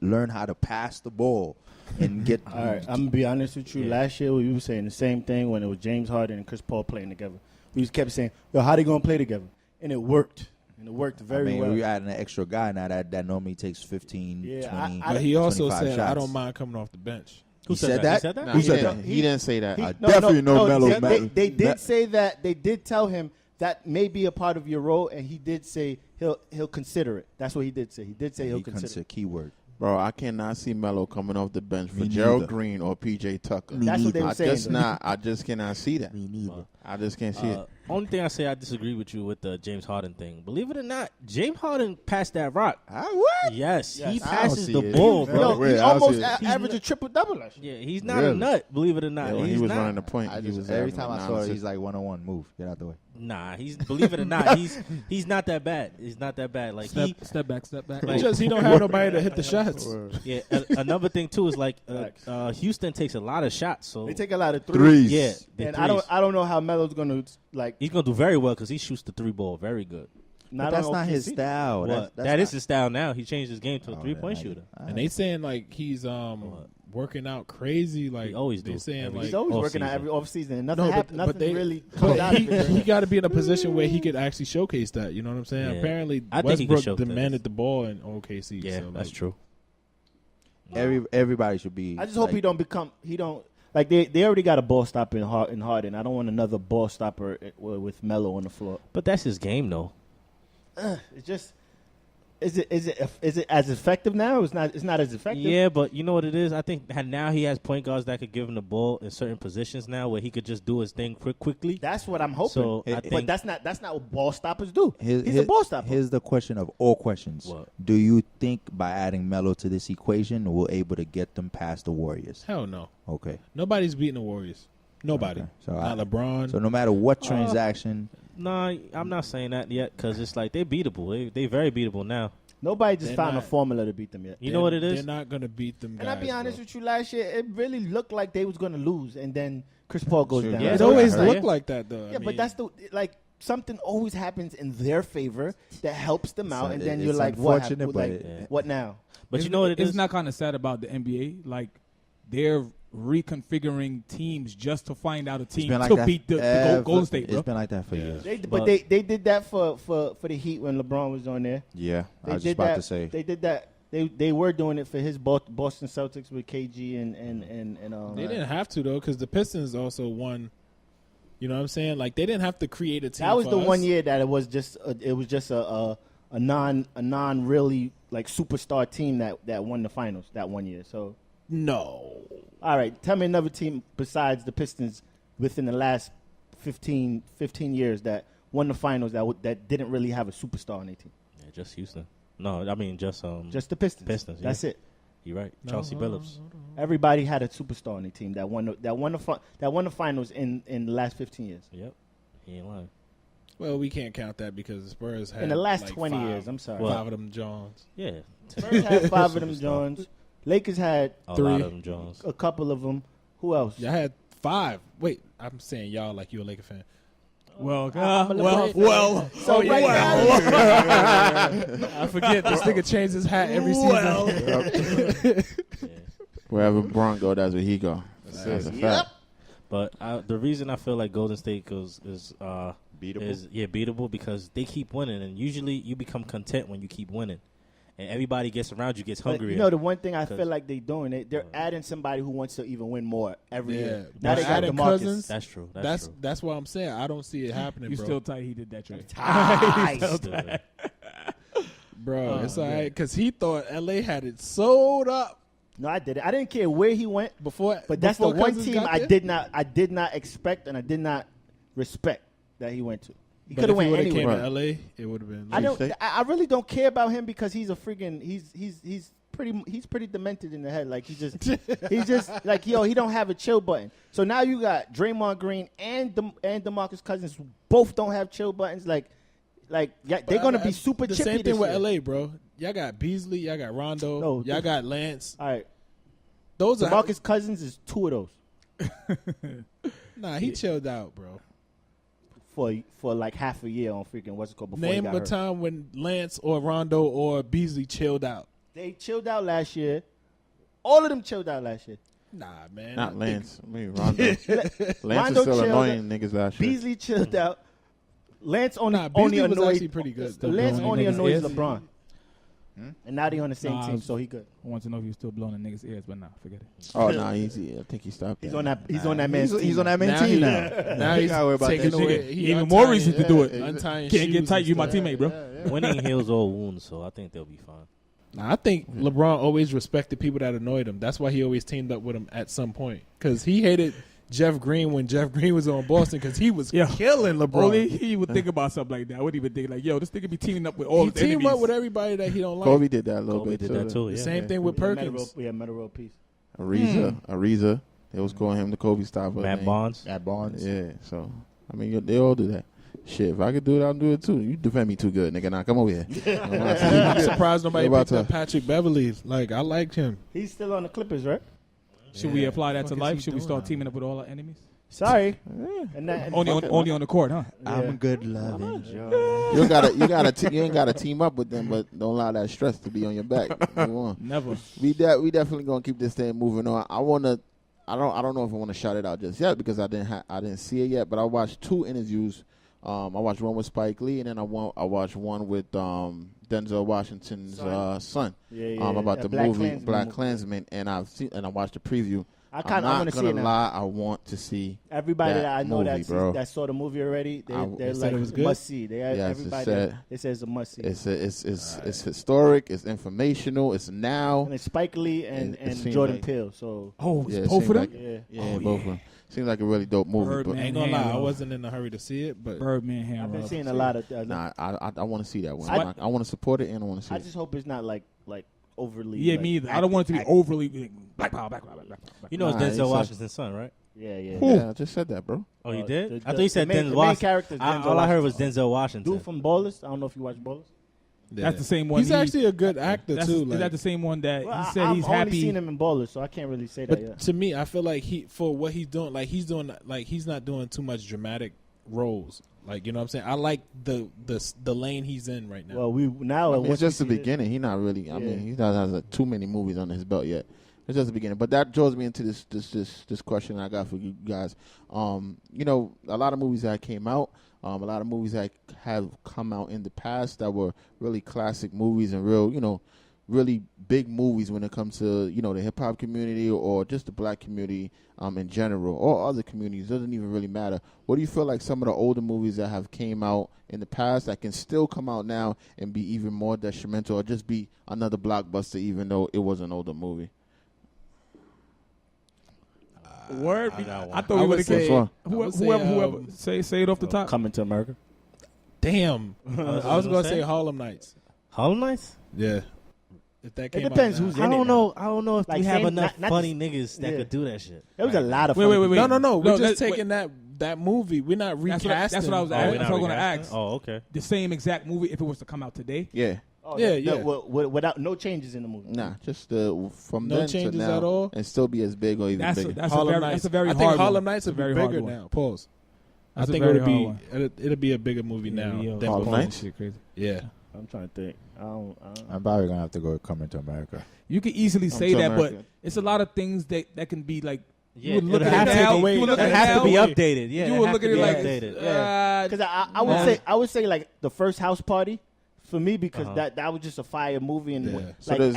C: Learn how to pass the ball and get.
E: All right, I'm gonna be honest with you.
F: Yeah.
E: Last year we were saying the same thing when it was James Harden and Chris Paul playing together. We just kept saying, "Yo, how they gonna play together?" And it worked. And it worked very well.
C: We're adding an extra guy now that normally takes 15,
E: Yeah,
C: 20.
B: but he also
C: 25
B: said, "I
C: shots.
B: don't mind coming off the bench."
F: Who
C: He said that?
F: He said that?
A: Nah,
C: Who
A: he
C: said
A: didn't-
C: that?
A: He didn't say that.
C: I definitely know Melo.
E: They did say that. They did tell him that may be a part of your role, and he did say he'll consider it. That's what he did say. He did say he'll consider it.
C: Keyword.
A: Bro, I cannot see Melo coming off the bench for
C: Me
A: Gerald
C: neither.
A: Green or PJ Tucker.
E: That's what they were
A: I
E: saying.
A: just not. I just cannot see that.
C: Me neither.
A: I just can't see it.
F: Only thing I say I disagree with you with the James Harden thing. Believe it or not, James Harden passed that rock.
C: What?
F: Yes, he
E: Yes.
F: passes
C: see
F: the
C: it.
F: ball,
C: Yeah.
F: bro.
E: Yo,
C: Wait,
E: he
C: I don't
E: almost
C: see it.
E: averaged a triple-double last year.
F: Yeah, he's not a
A: Really?
F: nut. Believe it or not,
A: Yeah, when
F: he's
A: he was
F: not.
A: running the point.
C: I
A: he
C: just
A: was
C: every
A: averaging
C: time I
A: 9
C: saw it,
A: assists.
C: he's like 1-on-1. Move, get out the way.
F: Nah, he's believe it or not, he's not that bad. He's not that bad. Like
D: Step back.
F: Like-
B: Just he don't have nobody to hit the shots.
F: yeah. Another thing too is like Houston takes a lot of shots, so
E: They take a lot of threes.
F: yeah. the
E: And
F: threes.
E: I don't know how Melo's gonna like.
F: He's gonna do very well because he shoots the 3 ball very good.
C: But that's not his
E: OKC.
C: style.
F: What?
C: That's
F: That is
C: not-
F: his style now. He changed his game to a
C: Oh,
F: 3-point
C: yeah,
F: shooter.
B: And they saying like he's working out crazy. Like
F: He always
B: they
F: do.
B: saying
F: Every-
B: like
E: He's always
F: off
E: working out
F: season.
E: every off season, and
B: No,
E: nothing
B: but
E: nothing
B: they-
E: really comes out of
B: he
E: it.
B: got to be in a position where he could actually showcase that. You know what I'm saying?
F: Yeah.
B: Apparently,
F: I think he can
B: Westbrook
F: show
B: demanded
F: that.
B: the ball in OKC.
F: Yeah,
B: so,
F: that's
B: like,
F: true.
C: Everybody should be.
E: I just hope
C: like,
E: he don't like they already got a ball stopper in Harden. I don't want another ball stopper with Melo on the floor.
F: But that's his game, though.
E: It's just Is it as effective now? It's not as effective.
F: Yeah, but you know what it is? I think now he has point guards that could give him the ball in certain positions now where he could just do his thing quickly.
E: That's what I'm hoping.
F: So
E: but that's not what ball stoppers do. He's a ball stopper.
C: Here's the question of all questions.
F: What?
C: Do you think by adding Melo to this equation, we're able to get them past the Warriors?
B: Hell no.
C: Okay.
B: Nobody's beating the Warriors. Nobody.
C: Okay. So
B: not LeBron.
C: So no matter what transaction.
F: No, I'm not saying that yet because it's like they're beatable. They very beatable now.
E: Nobody just
B: They're
E: found a
B: not.
E: formula to beat them yet.
F: You know what it is?
B: They're not going to beat them guys.
E: And I'll be honest
B: bro.
E: with you, last year, it really looked like they was going to lose, and then Chris Paul goes down.
F: Yeah,
B: It
F: so
B: always
F: yeah.
B: looked like that, though.
E: Yeah, but that's something always happens in their favor that helps them out, and then you're
C: it's
E: like, what
C: unfortunate,
E: happened?
C: but
E: What now?
F: But you know what it is?
D: It's not kind of sad about the NBA. Like, they're reconfiguring teams just to find out a team to beat the Golden State, bro.
C: It's been like that for years.
E: But they did that for the Heat when LeBron was on there.
C: Yeah,
E: They
C: I was
E: did
C: just about
E: that.
C: to say.
E: They did that. They were doing it for his Boston Celtics with KG and
B: They didn't have to, though, because the Pistons also won. You know what I'm saying? Like, they didn't have to create a team.
E: That was
B: for
E: the
B: us.
E: 1 year that it was just a non really like superstar team that won the finals that 1 year. So
B: No.
E: all right, tell me another team besides the Pistons within the last 15 years that won the finals that didn't really have a superstar on their team.
F: Yeah, just Houston. No, I mean just
E: the Pistons.
F: Pistons. Yeah.
E: That's it.
F: You're right.
B: No,
F: Chauncey
B: hold on,
F: Billups.
B: hold on.
E: Everybody had a superstar on their team that won the finals in the last 15 years.
F: Yep. He ain't lying.
B: Well, we can't count that because the Spurs had
E: In the last
B: like
E: 20
B: five-
E: years, I'm sorry.
B: five of them Johns.
F: Yeah.
E: Spurs had 5 of them Jones. Lakers had
F: A
B: Three.
F: lot of them Jones.
E: a couple of them. Who else?
B: Y'all had 5. Wait, I'm saying y'all like you a Laker fan.
D: Well,
E: I'm a LeBron fan.
B: well.
E: So right
B: I forget this nigga changes his hat every season.
F: Yeah.
A: Wherever Bron go, that's where he go. That's a fact.
F: But the reason I feel like Golden State is
C: Beatable?
F: beatable because they keep winning, and usually you become content when you keep winning, and everybody gets around you gets
E: But
F: hungrier.
E: you know the one thing I
F: 'Cause-
E: feel like they're doing, they're adding somebody who wants to even win more every year.
B: Yeah.
E: Now they got
B: Adding
E: DeMarcus.
B: Cousins.
F: That's true.
B: That's what I'm saying. I don't see it happening,
D: You
B: bro.
D: still tight he did that trade.
E: Tight.
B: Bro, it's all right because he thought LA had it sold up
E: No, I did it. I didn't care where he went,
B: before.
E: but that's the
B: before
E: one
B: Cousins
E: team
B: got
E: I
B: there.
E: did not expect and I did not respect that he went to. He
B: But
E: could have
B: if
E: went
B: would've
E: anywhere.
B: came to LA, it would have been.
E: I don't.
A: say?
E: I really don't care about him because he's a freaking. He's pretty demented in the head. Like he's just like he don't have a chill button. So now you got Draymond Green and DeMarcus Cousins who both don't have chill buttons. Like they're gonna be super
B: the
E: chippy
B: same thing
E: this
B: with
E: year.
B: LA, bro. Y'all got Beasley, y'all got Rondo,
E: No,
B: y'all got Lance.
E: All right,
B: Those are
E: DeMarcus Cousins is 2 of those
B: Nah, he chilled out, bro.
E: for like half a year on freaking what's it called before he
B: Name
E: got
B: a
E: hurt.
B: time when Lance or Rondo or Beasley chilled out.
E: They chilled out last year. All of them chilled out last year.
B: Nah, man.
A: Not Lance. I mean, Rondo. Lance
E: Rondo
A: was still
E: chilled
A: annoying niggas last year.
E: Beasley chilled out. Lance only
B: Nah, Beasley was
E: annoyed.
B: actually pretty good.
D: Still
E: Lance
D: blowing
E: only
D: niggas'
E: annoys
D: ears.
E: LeBron. And now they on the same
D: Nah,
E: team, so he good.
D: I want to know if you're still blowing the niggas' ears, but nah, forget it.
A: Oh, nah, easy. I think he stopped.
E: He's on that. He's on that man's team.
C: He's on that man's
B: Now
C: team
B: he-
C: now.
B: Now he's
C: gotta worry about
B: taking
C: that
B: away.
C: shit.
B: he
D: Even more
B: untying-
D: reason to do it.
B: Untying
D: Can't get
B: shoes
D: tight.
B: and
D: You my
B: stuff.
D: teammate, bro.
F: Winning heals all wounds, so I think they'll be fine.
B: Nah, I think LeBron always respected people that annoyed him. That's why he always teamed up with him at some point. Because he hated Jeff Green when Jeff Green was on Boston because he was
D: Yeah.
B: killing LeBron.
D: Only he would think about something like that. I wouldn't even think like, yo, this nigga be teaming up with all
B: He
D: the
B: teamed
D: enemies.
B: up with everybody that he don't like.
A: Kobe did that a little
F: Kobe
A: bit
F: did
A: too.
F: that too.
B: The
F: Yeah.
B: same thing with Perkins.
E: We had Metal World Peace.
A: Ariza. They was calling him the Kobe stopper.
F: Matt
A: man.
F: Bonds.
C: At Bonds.
A: Yeah, so I mean they all do that. Shit, if I could do it, I'll do it too. You defend me too good, nigga. Nah, come over here.
B: I'm surprised nobody
A: What about
B: picked up
A: to-
B: Patrick Beverly. Like, I liked him.
E: He's still on the Clippers, right?
D: Should we apply that to
B: Fuck is
D: life?
B: he
D: Should we
B: doing
D: start
B: now?
D: teaming up with all our enemies?
E: Sorry. And
D: Only on the court, huh?
C: I'm a good loving Joe.
A: You ain't gotta team up with them, but don't allow that stress to be on your back. Move on.
D: Never.
A: We definitely gonna keep this thing moving on. I don't know if I want to shout it out just yet because I didn't see it yet. But I watched 2 interviews. I watched one with Spike Lee, and then I watched one with Denzel Washington's son.
E: Yeah,
A: About
E: yeah.
A: the
E: Black
A: movie
E: Klansman
A: Black
E: movie.
A: Klansman, and I watched the preview. I'm not gonna lie. I want to see
E: everybody that I know
A: movie,
E: that saw the movie already. They're
B: said
E: like
B: it was good?
E: must see. Everybody it says it's a must see.
A: It's historic. It's informational. It's now.
E: And it's Spike Lee and Jordan Peele. So
D: both of them.
A: Both of them. Seems like a really dope movie.
D: Birdman,
A: but
B: ain't gonna lie, I wasn't in a hurry to see it, but
D: Birdman, Hammer.
E: I've been seeing a lot of.
A: I want to see that one. I want to support it and I want to see
E: I
A: it.
E: just hope it's not like overly.
D: Yeah, me either. I don't want it to be overly black power.
F: You know, it's Denzel Washington's son, right?
E: Yeah.
A: Yeah, I just said that, bro.
F: Oh, you did?
E: The-
F: I thought you said
E: the main-
F: Denzel
E: the main
F: Washington.
E: character is Denzel
F: All I heard was
E: Washington.
F: Denzel Washington.
E: Dude from Ballers. I don't know if you watch Ballers.
D: That's the same one.
B: he's actually a good actor too.
D: Is that the same one that
E: Well,
D: he said he's
E: I've only
D: happy?
E: seen him in Ballers, so I can't really say that
B: But
E: yet.
B: to me, I feel like for what he's doing, he's not doing too much dramatic roles. Like, you know what I'm saying? I like the lane he's in right now.
E: Well,
A: It's just the beginning. He's not really. I mean, he doesn't have too many movies under his belt yet. It's just the beginning. But that draws me into this question I got for you guys. You know, a lot of movies that came out. A lot of movies that have come out in the past that were really classic movies and really big movies when it comes to, the hip hop community or just the black community in general or other communities. It doesn't even really matter. What do you feel like some of the older movies that have came out in the past that can still come out now and be even more detrimental or just be another blockbuster even though it was an older movie?
D: Word. I thought
B: I
D: we
B: would
D: would
B: say-
D: say
B: whoever
D: whoever say it off the top.
E: Coming to America.
B: Damn. I was gonna say Harlem Nights.
F: Harlem Nights?
B: Yeah. If that came
E: depends
B: out
E: who's
B: now.
E: in
F: I
E: it
F: don't
E: now.
F: know. I don't know if
E: Like,
F: we have
E: same-
F: enough
E: not
F: funny
E: just-
F: niggas that
E: yeah.
F: could do that shit.
E: There was a lot of
D: Wait,
E: funny
D: wait, wait.
E: people.
B: No. We're
D: No,
B: just
D: that's-
B: taking that movie. We're not recasting.
D: That's what I was
F: Oh,
D: asking.
F: we're
D: That's
F: not
D: what I was going to
F: recasting?
D: ask.
F: Oh, okay.
D: The same exact movie if it was to come out today.
A: Yeah.
E: Oh,
B: Yeah,
E: that-
B: yeah.
E: Without no changes in the movie.
A: Nah, just from
B: No
A: then to
B: changes
A: now
B: at all?
A: and still be as big or even
D: That's
A: bigger.
D: that's
B: Harlem
D: a very
B: Nights.
D: that's a very
B: I
D: hard
B: think
D: one.
B: Harlem Nights
D: That's
B: will
D: a
B: be
D: very
B: bigger
D: hard one.
B: now. Pause.
D: That's
B: I
D: a
B: think
D: very
B: it'll
D: hard one.
B: be a bigger movie now.
D: Yeah,
B: than
A: Harlem
B: before.
A: Nights?
D: Shit crazy.
B: Yeah.
E: I'm trying to think. I don't
C: I'm probably gonna have to go with Coming to America.
D: You could easily say
A: to
D: that,
A: America.
D: but it's a lot of things that can be like.
F: Yeah,
D: you would look
F: it
D: at
F: has
D: it
F: to
D: now.
F: be-
D: You would look
F: it
D: at it
F: has to
D: now.
F: be updated. Yeah,
D: You
F: it
D: would
F: has
D: look
F: to
D: at it
F: be
D: like.
F: updated. Yeah.
E: Because I would say like the first House Party for me because that was just a fire movie and
B: Yeah.
A: So
E: like
A: there's-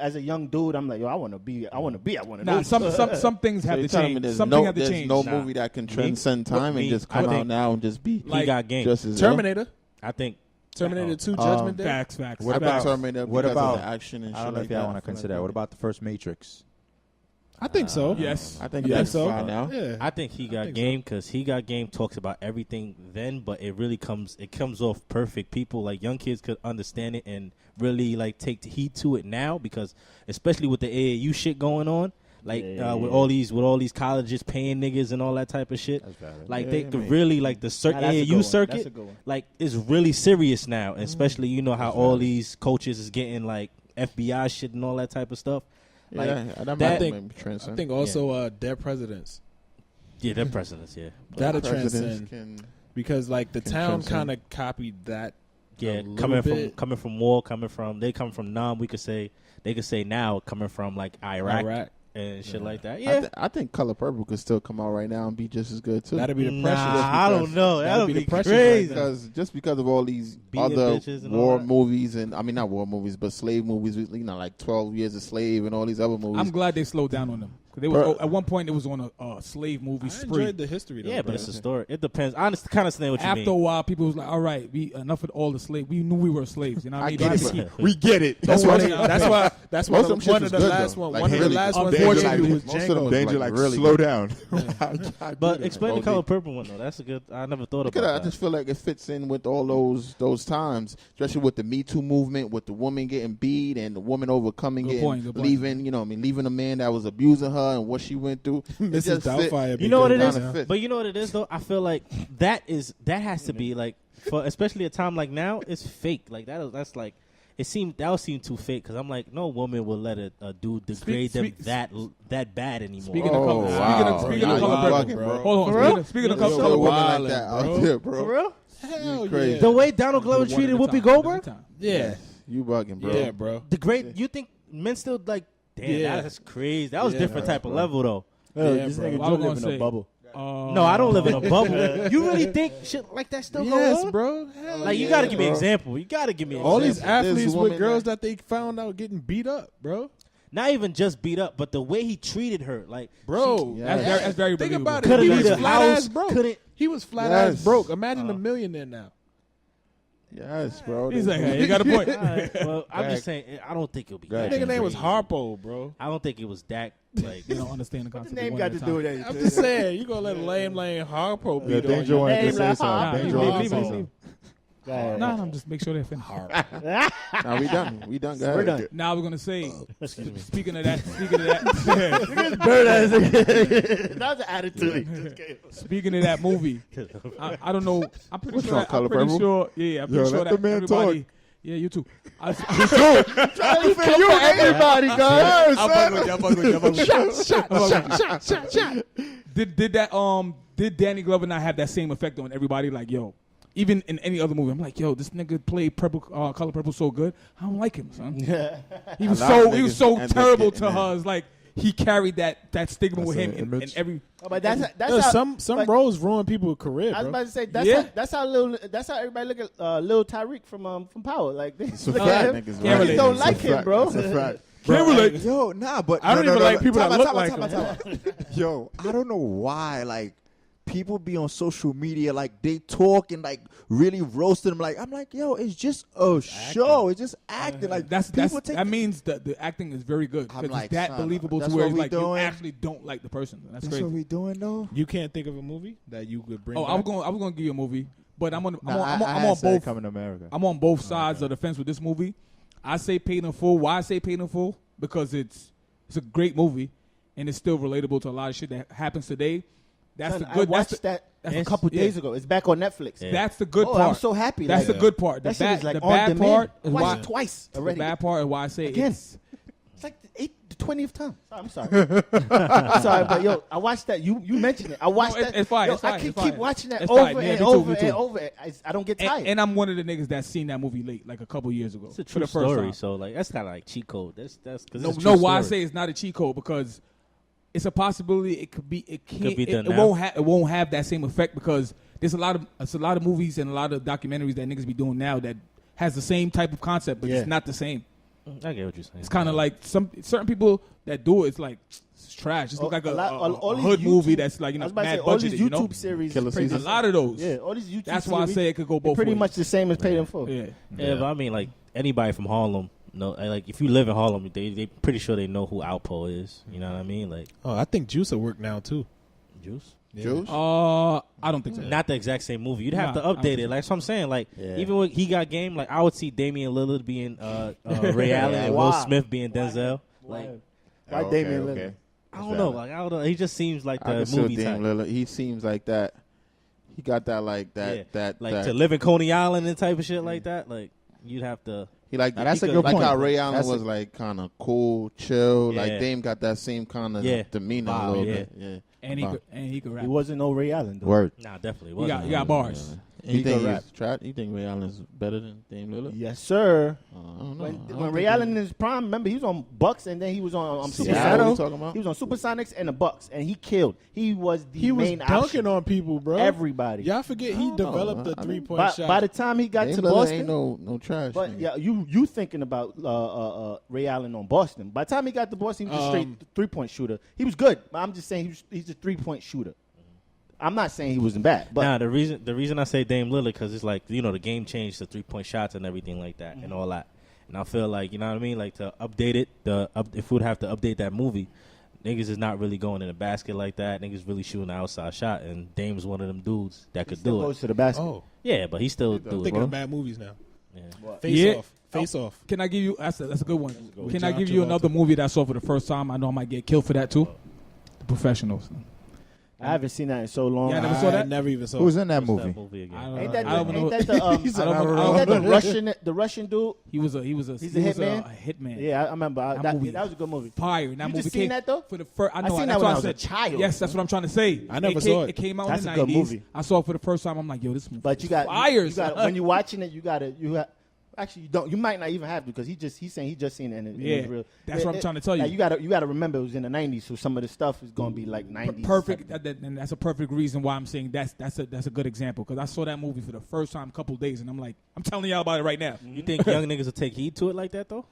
E: as a young dude I'm like yo I want to be one of
D: Nah,
E: those.
D: some things
A: So
D: have
A: you're
D: to
A: telling me
D: change.
A: there's
D: Something have to
A: there's
D: change.
A: no
F: Nah.
A: movie that can transcend time and
F: Me,
A: just
F: I
A: come out
F: think-
A: now and just be
F: He got game.
A: just as
B: Terminator.
F: I think
B: Terminator 2 Judgment Day.
D: Facts.
A: What about Terminator?
C: What
A: because
C: about-
A: of the action and
C: I
A: shit
C: don't know
A: like
C: if y'all
A: that?
C: want to consider that. What about the first Matrix?
B: I think so.
D: Yes.
A: I think
B: You think
A: that's
B: so?
A: fine now.
B: Yeah.
F: I think he got
B: think
F: game because he got game talks about everything then, but it really comes off perfect. People like young kids could understand it and really like take the heat to it now because especially with the AAU shit going on, like with all these colleges paying niggas and all that type of shit.
C: That's valid.
F: Like
A: Yeah,
F: they
A: yeah,
F: could
A: man.
F: really like the
E: Nah, that's a good
F: AAU
E: one. That's
F: circuit
E: a good one.
F: like is really serious now, and especially you know how all these coaches is getting like FBI shit and all that type of stuff. Like
A: Yeah, that
F: that-
A: might
B: think-
A: maybe transcend.
B: I think also Dead Presidents.
F: yeah, they're presidents, yeah.
B: That'll
A: Presidents
B: transcend
A: can-
B: because like the
A: Can
B: town
A: transcend.
B: kind of copied that.
F: Yeah,
B: a
F: coming
B: little bit.
F: from war, they come from Nam. They could say now coming from like Iraq and shit like that. Yeah,
A: I think Color Purple could still come out right now and be just as good too.
B: That'd be the
F: nah,
B: pressure.
F: I don't know. That'll
B: be
F: be
B: the pressure
F: crazy.
A: because of all these
F: Beating
A: other
F: bitches and all
A: war
F: that.
A: movies and I mean not war movies but slave movies, like 12 Years a Slave and all these other movies.
D: I'm glad they slowed down on them. 'Cause they was at one point it was on a slave movie
B: I
D: spree.
B: enjoyed the history though.
F: Yeah,
B: bro.
F: but it's a story. It depends. I kind of understand what you
D: After a
F: mean.
D: while, people was like, "All right, enough with all the slaves. We knew we were slaves. You know what I mean?
A: get
D: Don't
A: it,
D: have to
A: but
D: keep-
A: we get it.
B: That's
A: Don't
B: why.
A: worry.
B: That's why.
A: Most of them
B: One
A: shits
B: of the
A: was good,
B: last
A: though.
B: one.
A: Like,
B: One of the
A: really,
B: last ones.
D: unfortunately,
B: was
A: most of them
B: Django.
A: Danger,
G: like
A: really
G: slow
A: good.
G: down.
F: But explain the
A: OD.
F: Color Purple one though. That's a good. I never thought
A: Look at
F: about
A: that. I
F: that.
A: just feel like it fits in with all those times, especially with the Me Too movement, with the woman getting beat and the woman overcoming
D: Good
A: it,
D: point,
A: and
D: good point.
A: leaving a man that was abusing her and what she went through. It
B: Mrs.
A: just fit.
B: Doubtfire.
F: You know what it is?
A: Kinda fit.
F: But you know what it is though? I feel like that has to be like for especially a time like now, it's fake. Like that's like that would seem too fake because I'm like no woman will let a dude degrade
D: Speak-
F: them that bad anymore.
D: Speaking of
A: Oh,
D: color,
A: wow.
D: speaking
A: Nah,
D: of
A: you
D: color purple,
A: bugging, bro.
D: Hold
F: For
D: on.
F: real?
D: Speaking of
A: There's
D: color
A: no
D: purple,
A: woman
B: wildin',
A: like that
B: bro.
A: out there, bro.
F: For real?
B: Hell
A: crazy.
B: yeah.
F: The way Donald Glover
D: One at
F: treated
D: a
F: Whoopi
D: time,
F: Goldberg,
D: one at a time.
B: Yeah.
A: You bugging, bro.
B: Yeah, bro.
F: you think men still like? Damn,
B: Yeah.
F: that's crazy. That was
B: Yeah,
F: different type of level though.
B: Yeah,
E: This
B: bro.
E: nigga
D: What I
E: Joe
D: was
E: live in
D: gonna
E: a bubble.
F: No, I don't live in a bubble. You really think shit like that still
B: Yes,
F: go on?
B: bro. Hell
F: Like you
B: yeah,
F: gotta give me an
A: bro.
F: example. You gotta give me an
B: All
F: example.
B: these athletes
A: There's
B: with
A: women
B: girls
A: that-
B: that they found out getting beat up, bro.
F: not even just beat up, but the way he treated her, like
B: Bro,
D: That's very
B: think
D: believable.
B: about it.
F: Could've
B: He was
F: leave the
B: flat
F: house,
B: ass broke.
F: couldn't-
B: He was flat
A: Yes.
B: ass broke. Imagine a millionaire now.
A: Yes, bro.
D: He's like, hey, you got a point.
F: all right, well, I'm just saying, I don't think it'll be.
A: That
F: that
B: Nigga name was
F: crazy.
B: Harpo, bro.
F: I don't think it was that like.
D: You don't understand the
E: The
D: concept.
E: name
D: of
E: got
D: one
E: to
D: at a
E: do with
D: time.
E: anything.
B: I'm just saying, you gonna let a lame Harpo
A: Yeah,
B: beat on
A: Dane-Ja
B: you.
A: wanted to
E: Name
A: say
E: like
A: something.
D: Nah,
A: Dane-Ja
D: leave,
A: wanted to
D: leave,
A: say
D: leave,
A: something.
D: leave.
E: Go ahead.
D: No, I'm just make sure they're finished.
A: Nah, we done. We done. Go ahead.
E: We're done.
D: Now we're gonna say. Speaking of that,
E: Bird ass again. That was an attitude. he just gave.
D: speaking of that movie, I don't know. I'm pretty
A: What's
D: sure.
A: wrong, Color
D: I'm pretty
A: Purple?
D: sure. Yeah, I'm
A: Yo,
D: pretty sure
A: let
D: that
A: the man
D: everybody. Yeah, you too.
E: Trying to fit you everybody, guys.
D: I'm fucking with you. I'm fucking with you. I'm fucking with you. Did Danny Glover not have that same effect on everybody? Like, yo, even in any other movie, I'm like, yo, this nigga played Color Purple so good. I don't like him, son. He was
A: A lot of
D: he was
A: niggas
D: so
A: end up
D: terrible
A: getting
D: to
A: that.
D: her. It's like he carried that stigma
A: That's
D: with him
A: an
D: in
A: image.
D: every.
E: Oh, but that's
B: Yo,
E: how,
B: some
E: but
B: roles ruin people's career,
E: I was
B: bro.
E: about to say
D: Yeah.
E: that's how everybody look at Lil Tyreek from Power. Like they
A: It's a
E: look
A: fact,
E: at him.
A: niggas.
D: Can't
A: right.
D: relate.
E: Don't
A: It's a
E: like him,
A: fact.
E: bro.
A: It's a fact.
D: Can't relate.
C: Yo, nah, but
D: I don't even like people that
C: Time
D: look
C: out,
D: like
C: time out,
D: him.
C: time out. Yo, I don't know why, like, people be on social media, like, they talk and, like, really roasting them. Like, I'm like, yo, it's just a show. It's just acting. Like, people take
D: that means that the acting is very good
C: I'm
D: because
C: like,
D: it's that
C: son,
D: believable to
C: that's
D: where
C: what
D: it's
C: we
D: like you
C: doing?
D: actually don't like the person. That's
C: That's
D: crazy.
C: what we doing, though.
B: You can't think of a movie that you could bring.
D: Oh,
B: back?
D: I was gonna give you a movie, but I'm on
C: I
D: both.
C: Coming to America.
D: I'm on both sides of the fence with this movie. I say Paid in Full. Why I say Paid in Full? Because it's a great movie, and it's still relatable to a lot of shit that happens today. That's
E: Son,
D: the
E: I
D: good.
E: watched that a couple days ago. It's back on Netflix.
F: Yeah.
D: That's the good
E: Oh,
D: part.
E: I'm so happy.
D: That's
E: like,
D: the good part. The
E: that shit
D: bad,
E: is like
D: the
E: on
D: bad
E: demand.
D: part
E: I
D: is
E: watched
D: why.
E: it twice
D: The
E: already.
D: bad part is why I say
E: Again.
D: it's.
E: It's like the 20th time. I'm sorry. I'm sorry, but yo, I watched that. You mentioned it. I watched
D: No,
E: that.
D: it's fine,
E: Yo,
D: it's fine,
E: I can
D: it's
E: keep
D: fine.
E: watching that
D: It's
E: over
D: fine. Yeah,
E: and
D: me too,
E: over
D: me too.
E: and over. I don't get tired.
D: And I'm one of the niggas that's seen that movie late, like a couple years ago.
F: It's a
D: for
F: true
D: the first
F: story,
D: time.
F: so like that's kind of like cheat code. That's because
D: No, why I say it's not a cheat code because it's a possibility. It could be. It can't.
F: be done
D: It
F: now.
D: won't. It won't have that same effect because there's a lot of movies and a lot of documentaries that niggas be doing now that has the same type of concept, but
E: Yeah.
D: it's not the same.
F: I get what you're saying.
D: It's kind of like certain people that do it. It's like it's trash. It's look like a
E: all these
D: hood
E: YouTube-
D: movie that's like
E: I was about to
D: mad
E: say, all these
D: budgeted.
E: YouTube
D: You know,
E: series.
A: Killer
E: is pretty-
D: a
A: Seasons.
D: lot of those.
E: Yeah, all these YouTube.
D: That's why I
E: series,
D: say it could go
E: they're
D: both
E: pretty
D: ways.
E: much the same as Paid in Full.
D: Yeah.
F: Yeah, but I mean, like anybody from Harlem, like if you live in Harlem, they pretty sure they know who Alpo is. You know what I mean? Like
B: Oh, I think Juice will work now too.
F: Juice.
B: Yeah.
A: Juice?
D: I don't think so.
F: Not the exact same movie. You'd have
D: Nah,
F: to
D: I don't
F: update
D: think
F: it.
D: so.
F: Like so I'm saying, like
E: Yeah.
F: even when he got game, like I would see Damian Lillard being Ray Allen and Will
E: Why?
F: Smith being Denzel. Like
E: Why Damian Lillard?
F: I don't know. Like I don't know. He just seems like
A: I
F: the
A: can still
F: movie type.
A: Dame Lillard. He seems like that. He got that like that
F: Yeah.
A: that
F: Like
A: that.
F: to live in Coney Island and type of shit like that. Like you'd have to.
A: He like
E: Now, that's
A: he
E: a
A: could-
E: good
A: like
E: point.
A: how Ray Allen
E: That's
A: was
E: a-
A: like kind of cool, chill.
F: Yeah.
A: Like Dame got that same kind of
F: Yeah.
A: demeanor
F: Vibe,
A: a little
F: yeah.
A: bit. Yeah.
D: And he could rap.
E: He wasn't no Ray Allen though.
A: Word.
F: Nah, definitely.
D: He
F: Wasn't
D: got bars.
A: You
E: He
A: think
E: could
A: he's trash? You think Ray Allen is better than Dame Lillard?
E: Yes, sir.
A: I don't know. I don't
E: When
A: think
E: Ray
A: he-
E: Allen in his prime, remember he was on Bucks and then he was on
A: Seattle, what you
E: Supersonics.
A: talking about?
E: He was on Supersonics and the Bucks and he killed. He was the
B: He was
E: main
B: dunking
E: option.
B: on people, bro.
E: Everybody.
B: Y'all forget he
A: know.
B: developed
A: I
B: a
A: mean,
B: 3-point
E: By,
B: shot.
E: by the time he got
A: Dame
E: to
A: Lillard
E: Boston,
A: ain't no trash.
E: but
A: nigga.
E: yeah, you thinking about Ray Allen on Boston. By the time he got to Boston, he was a straight 3-point shooter. He was good, but I'm just saying he's a 3-point shooter. I'm not saying he wasn't bad, but
F: Nah, the reason I say Dame Lillard because it's like the game changed to 3-point shots and everything like that and all that. And I feel like you know what I mean. Like to update it, if we'd have to update that movie, niggas is not really going in the basket like that. Niggas really shooting the outside shot, and Dame's one of them dudes that
E: he
F: could
E: still
F: do
E: goes
F: it.
E: to the basket.
B: Oh,
F: Yeah, but he still
B: I'm
F: do it.
B: thinking
F: bro.
B: of bad movies now.
F: Yeah.
B: Face
D: Yeah.
B: off. Face off.
D: Can I give you? That's a good one.
B: with
D: Can I
B: John
D: give you
B: Travolta.
D: another movie that I saw for the first time? I know I might get killed for that too. The Professionals.
E: I haven't seen that in so long.
D: Yeah, I never saw that?
B: I never even saw
C: Who's
B: it.
C: in that
F: What's
C: movie?
F: that movie again?
D: I don't
E: Ain't
D: know.
E: that
D: I don't
E: the,
D: know.
E: ain't that the
B: He said,
D: I don't know.
E: ain't that the Russian dude?
D: He was a
E: He's a
D: he was
E: hitman?
D: a hitman.
E: Yeah, I remember.
D: That movie.
E: That was a good movie.
D: Fire. And that
E: You
D: movie
E: just seen
D: came
E: that, though?
D: For the first, I know.
E: seen
D: that's
E: that when
D: why
E: I was a
D: said,
E: child.
D: Yes, that's what I'm trying to say.
B: I never
D: it
B: saw
D: came,
B: it.
D: It came out
E: That's
D: in
E: a
D: the
E: good
D: 90s.
E: movie.
D: I saw it for the first time. I'm like, yo, this movie.
E: But you got
D: fire.
E: when you're watching it, actually you don't. You might not even have to because he's saying he just seen it. And
D: Yeah,
E: it's real.
D: that's what I'm trying to tell you.
E: Like, you gotta remember it was in the 90s, so some of the stuff is gonna be like 90s.
D: Perfect, and that's a perfect reason why I'm saying that's a good example because I saw that movie for the first time a couple days and I'm like, I'm telling y'all about it right now.
F: You think young niggas will take heed to it like that though?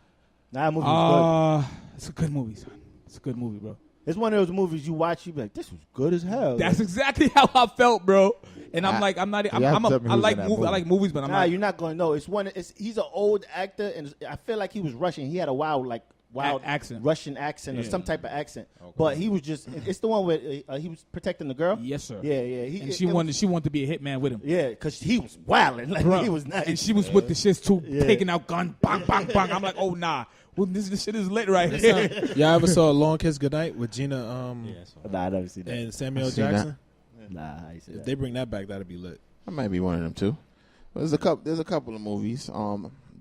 E: That movie was
D: It's a good movie, son. It's a good movie, bro.
E: good. It's one of those movies you watch, you be like, this was good as hell.
D: That's exactly how I felt, bro. And I'm like, I like
A: movie.
D: movies, but I'm
E: Nah,
D: not.
E: you're not going to know. He's an old actor, and I feel like he was Russian. He had a wild
D: accent.
E: Russian accent or
D: Yeah.
E: some type of accent. Okay. But he was just, it's the one where he was protecting the girl.
D: Yes, sir.
E: Yeah.
D: And she wanted to be a hitman with him.
E: Yeah, because he was wilding. Like,
D: Bruh.
E: he was nice.
D: And she was with the shits too,
E: Yeah.
D: taking out gun, bang, bang, bang. I'm like, oh, nah. Well, this shit is lit right here.
B: Y'all ever saw A Long Kiss Goodnight with Gina
E: Nah, I never seen that.
B: and Samuel
A: I've seen
B: Jackson?
E: Nah, I ain't seen
B: If
E: that.
B: they bring that back, that'd be lit.
A: I might be one of them too. But there's a couple of movies.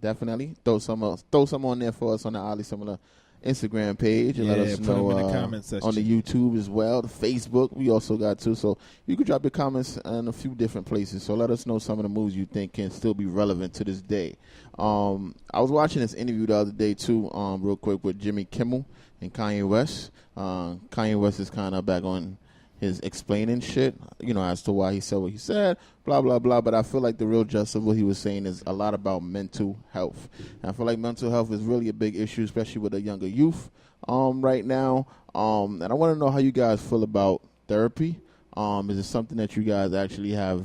A: Definitely throw some on there for us on the Oddly Similar Instagram page and let
B: Yeah,
A: us
B: put
A: know
B: 'em in the comment section.
A: on the YouTube as well, the Facebook. We also got too. So you can drop your comments in a few different places. So let us know some of the movies you think can still be relevant to this day. I was watching this interview the other day too, real quick with Jimmy Kimmel and Kanye West. Kanye West is kind of back on his explaining shit, as to why he said what he said, blah, blah, blah. But I feel like the real gist of what he was saying is a lot about mental health. And I feel like mental health is really a big issue, especially with the younger youth right now. And I want to know how you guys feel about therapy. Is it something that you guys actually have,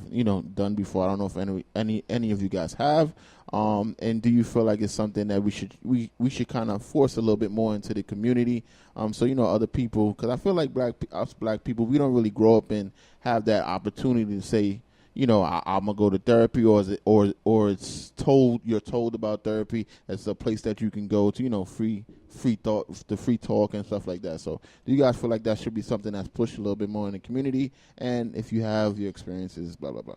A: done before? I don't know if any of you guys have. And do you feel like it's something that we should kind of force a little bit more into the community? So other people, because I feel like us black people, we don't really grow up and have that opportunity to say, I'm gonna go to therapy, or is it, or it's you're told about therapy. It's a place that you can go to, free talk and stuff like that. So do you guys feel like that should be something that's pushed a little bit more in the community? And if you have your experiences, blah blah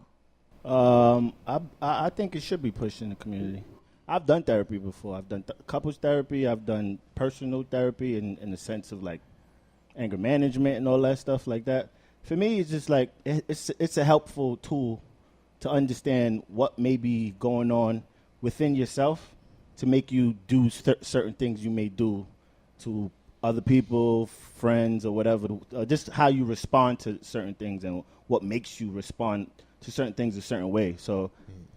A: blah.
E: I think it should be pushed in the community. I've done therapy before. I've done couples therapy. I've done personal therapy in the sense of like anger management and all that stuff like that. For me, it's just like it's a helpful tool to understand what may be going on within yourself to make you do certain things you may do to other people, friends, or whatever. Just how you respond to certain things and what makes you respond to certain things a certain way. So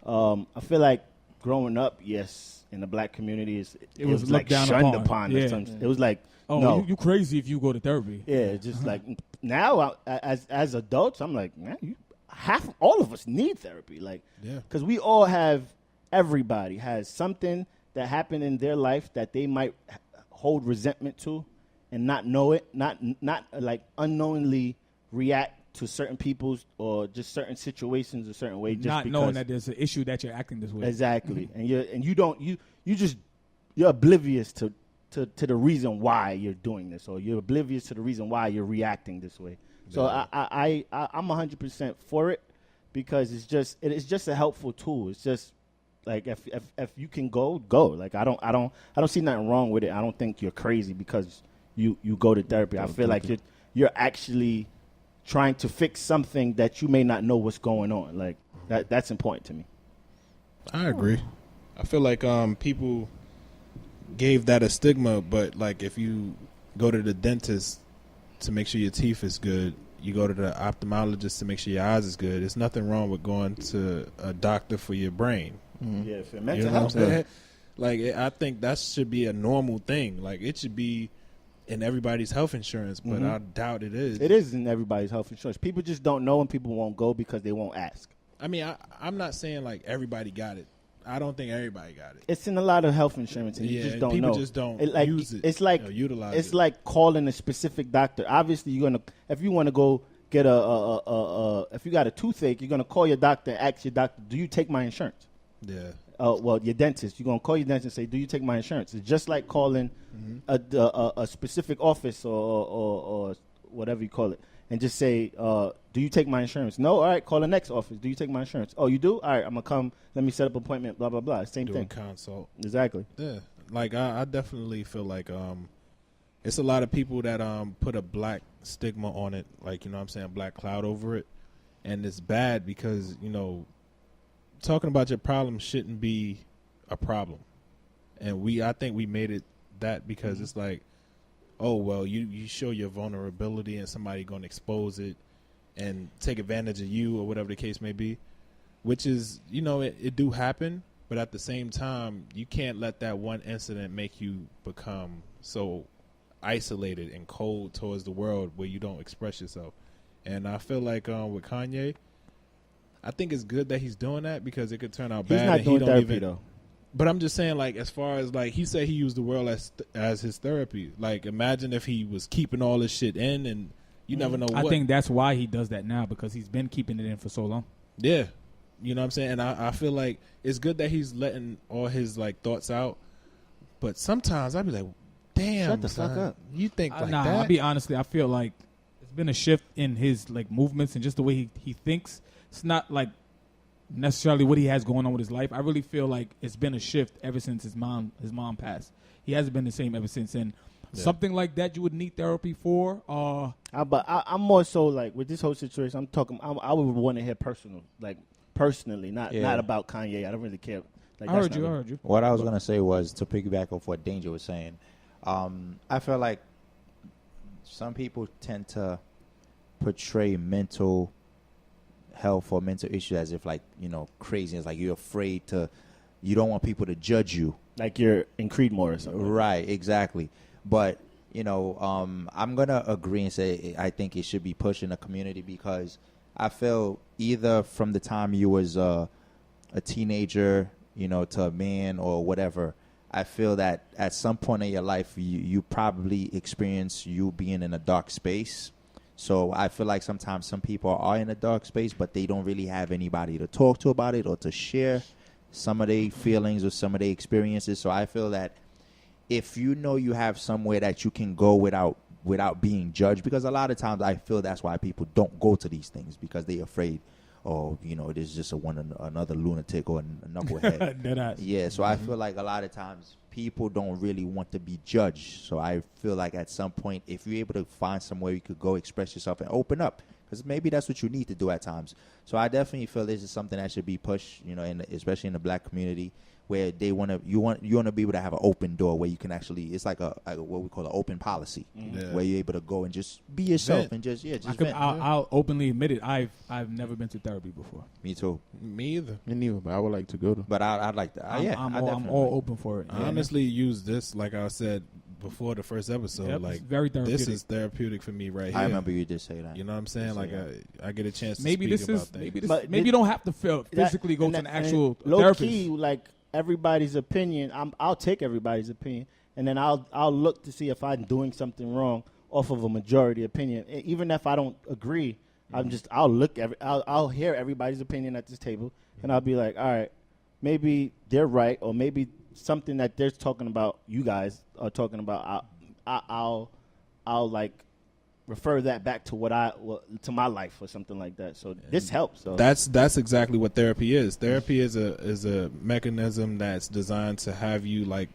E: I feel like growing up, yes, in the black community, it was like
D: down
E: shunned
D: upon.
E: upon.
D: Yeah.
E: It was like,
D: Oh,
E: no.
D: you crazy if you go to therapy.
E: Yeah, just like now, as adults, I'm like, man, all of us need therapy. Like,
B: Yeah.
E: because everybody has something that happened in their life that they might hold resentment to and not know it, not like unknowingly react to certain people's or just certain situations a certain way, just
D: Not
E: because.
D: knowing that there's an issue that you're acting this way.
E: Exactly, and you're oblivious to the reason why you're doing this, or you're oblivious to the reason why you're reacting this way. So I'm 100% for it because it is just a helpful tool. It's just like if you can go. Like I don't see nothing wrong with it. I don't think you're crazy because you go to therapy. I feel like you're actually trying to fix something that you may not know what's going on. Like that's important to me.
B: I agree. I feel like people gave that a stigma, but like if you go to the dentist to make sure your teeth is good, you go to the ophthalmologist to make sure your eyes is good. There's nothing wrong with going to a doctor for your brain.
A: Mm-hmm.
E: Yeah, for
B: You
E: mental
B: know what I'm
E: health.
B: saying? Like I think that should be a normal thing. Like it should be in everybody's health insurance, but I doubt it is.
E: It is in everybody's health insurance. People just don't know, and people won't go because they won't ask.
B: I mean, I'm not saying like everybody got it. I don't think everybody got it.
E: It's in a lot of health insurance, and you just don't
B: people
E: know.
B: just don't
E: Like,
B: use it.
E: It's like
B: utilize
E: it's
B: it.
E: like calling a specific doctor. Obviously, if you want to go get if you got a toothache, you're gonna call your doctor and ask your doctor, "Do you take my insurance?"
B: Yeah.
E: Well, your dentist, you're gonna call your dentist and say, "Do you take my insurance?" It's just like calling a specific office or whatever you call it, and just say, "Do you take my insurance?" No, all right. Call the next office. Do you take my insurance? Oh, you do? All right, I'm gonna come. Let me set up an appointment. Blah blah blah. Same
B: Do
E: thing.
B: a consult.
E: Exactly.
B: Yeah. Like I definitely feel like it's a lot of people that put a black stigma on it, like, you know what I'm saying, black cloud over it. And it's bad because, talking about your problem shouldn't be a problem. And I think we made it that because it's like, oh well, you show your vulnerability and somebody gonna expose it and take advantage of you or whatever the case may be. Which is, it do happen, But at the same time, you can't let that one incident make you become so isolated and cold towards the world where you don't express yourself. And I feel like with Kanye, I think it's good that he's doing that because it could turn out bad.
E: He's not
B: and
E: doing
B: he don't
E: therapy,
B: even,
E: though.
B: But I'm just saying, like, as far as, like, he said he used the world as his therapy. Like, imagine if he was keeping all this shit in and you never know what.
D: I think that's why he does that now, because he's been keeping it in for so long.
B: Yeah. You know what I'm saying? And I feel like it's good that he's letting all his, like, thoughts out. But sometimes I'd be like, damn,
E: Shut the fuck up.
B: You think like
D: nah,
B: that?
D: I'll be honestly, I feel like it's been a shift in his, like, movements and just the way he thinks. It's not, like, necessarily what he has going on with his life. I really feel like it's been a shift ever since his mom passed. He hasn't been the same ever since. And something like that you would need therapy for.
E: But I'm more so like with this whole situation. I'm talking. I would want to hear personally, not about Kanye. I don't really care. Like,
D: I heard you.
C: What I was gonna say was to piggyback off what Dane-Ja was saying. I feel like some people tend to portray mental health or mental issues as if, like, you know, crazy. It's like you're afraid to, you don't want people to judge you.
E: Like you're in Creedmoor or something.
C: Right, exactly. But, you know, I'm going to agree and say I think it should be pushed in the community because I feel either from the time you was a teenager, you know, to a man or whatever, I feel that at some point in your life, you probably experience you being in a dark space. So I feel like sometimes some people are in a dark space, but they don't really have anybody to talk to about it or to share some of their feelings or some of their experiences. So I feel that if you know you have somewhere that you can go without being judged, because a lot of times I feel that's why people don't go to these things because they're afraid, or, you know, there's just another lunatic or a knucklehead. Yeah, so I feel like a lot of times people don't really want to be judged. So I feel like at some point, if you're able to find somewhere you could go express yourself and open up, because maybe that's what you need to do at times. So I definitely feel this is something that should be pushed, you know, especially in the black community, where you want to be able to have an open door where you can actually, it's like a what we call an open policy, where you're able to go and just be yourself and just vent.
D: I'll openly admit it. I've never been to therapy before.
C: Me too.
B: Me either.
A: Me neither, but I would like to go to.
C: But I'd like to.
D: I'm all open for it.
B: I honestly use this, like I said before the first episode.
D: Yep,
B: like,
D: it's very therapeutic.
B: This is therapeutic for me right here.
C: I remember you did say that.
B: You know what I'm saying? Like I get a chance to
D: maybe
B: speak
D: this
B: about
D: is
B: things.
D: maybe you don't have to physically go to an actual therapist.
E: Low key, like everybody's opinion, I'll take everybody's opinion, and then I'll look to see if I'm doing something wrong off of a majority opinion. Even if I don't agree, I'll hear everybody's opinion at this table, and I'll be like, all right, maybe they're right, or maybe something that they're talking about, you guys are talking about, I'll like refer that back to to my life or something like that. So this helps. So
B: that's exactly what therapy is. Therapy is a mechanism that's designed to have you, like,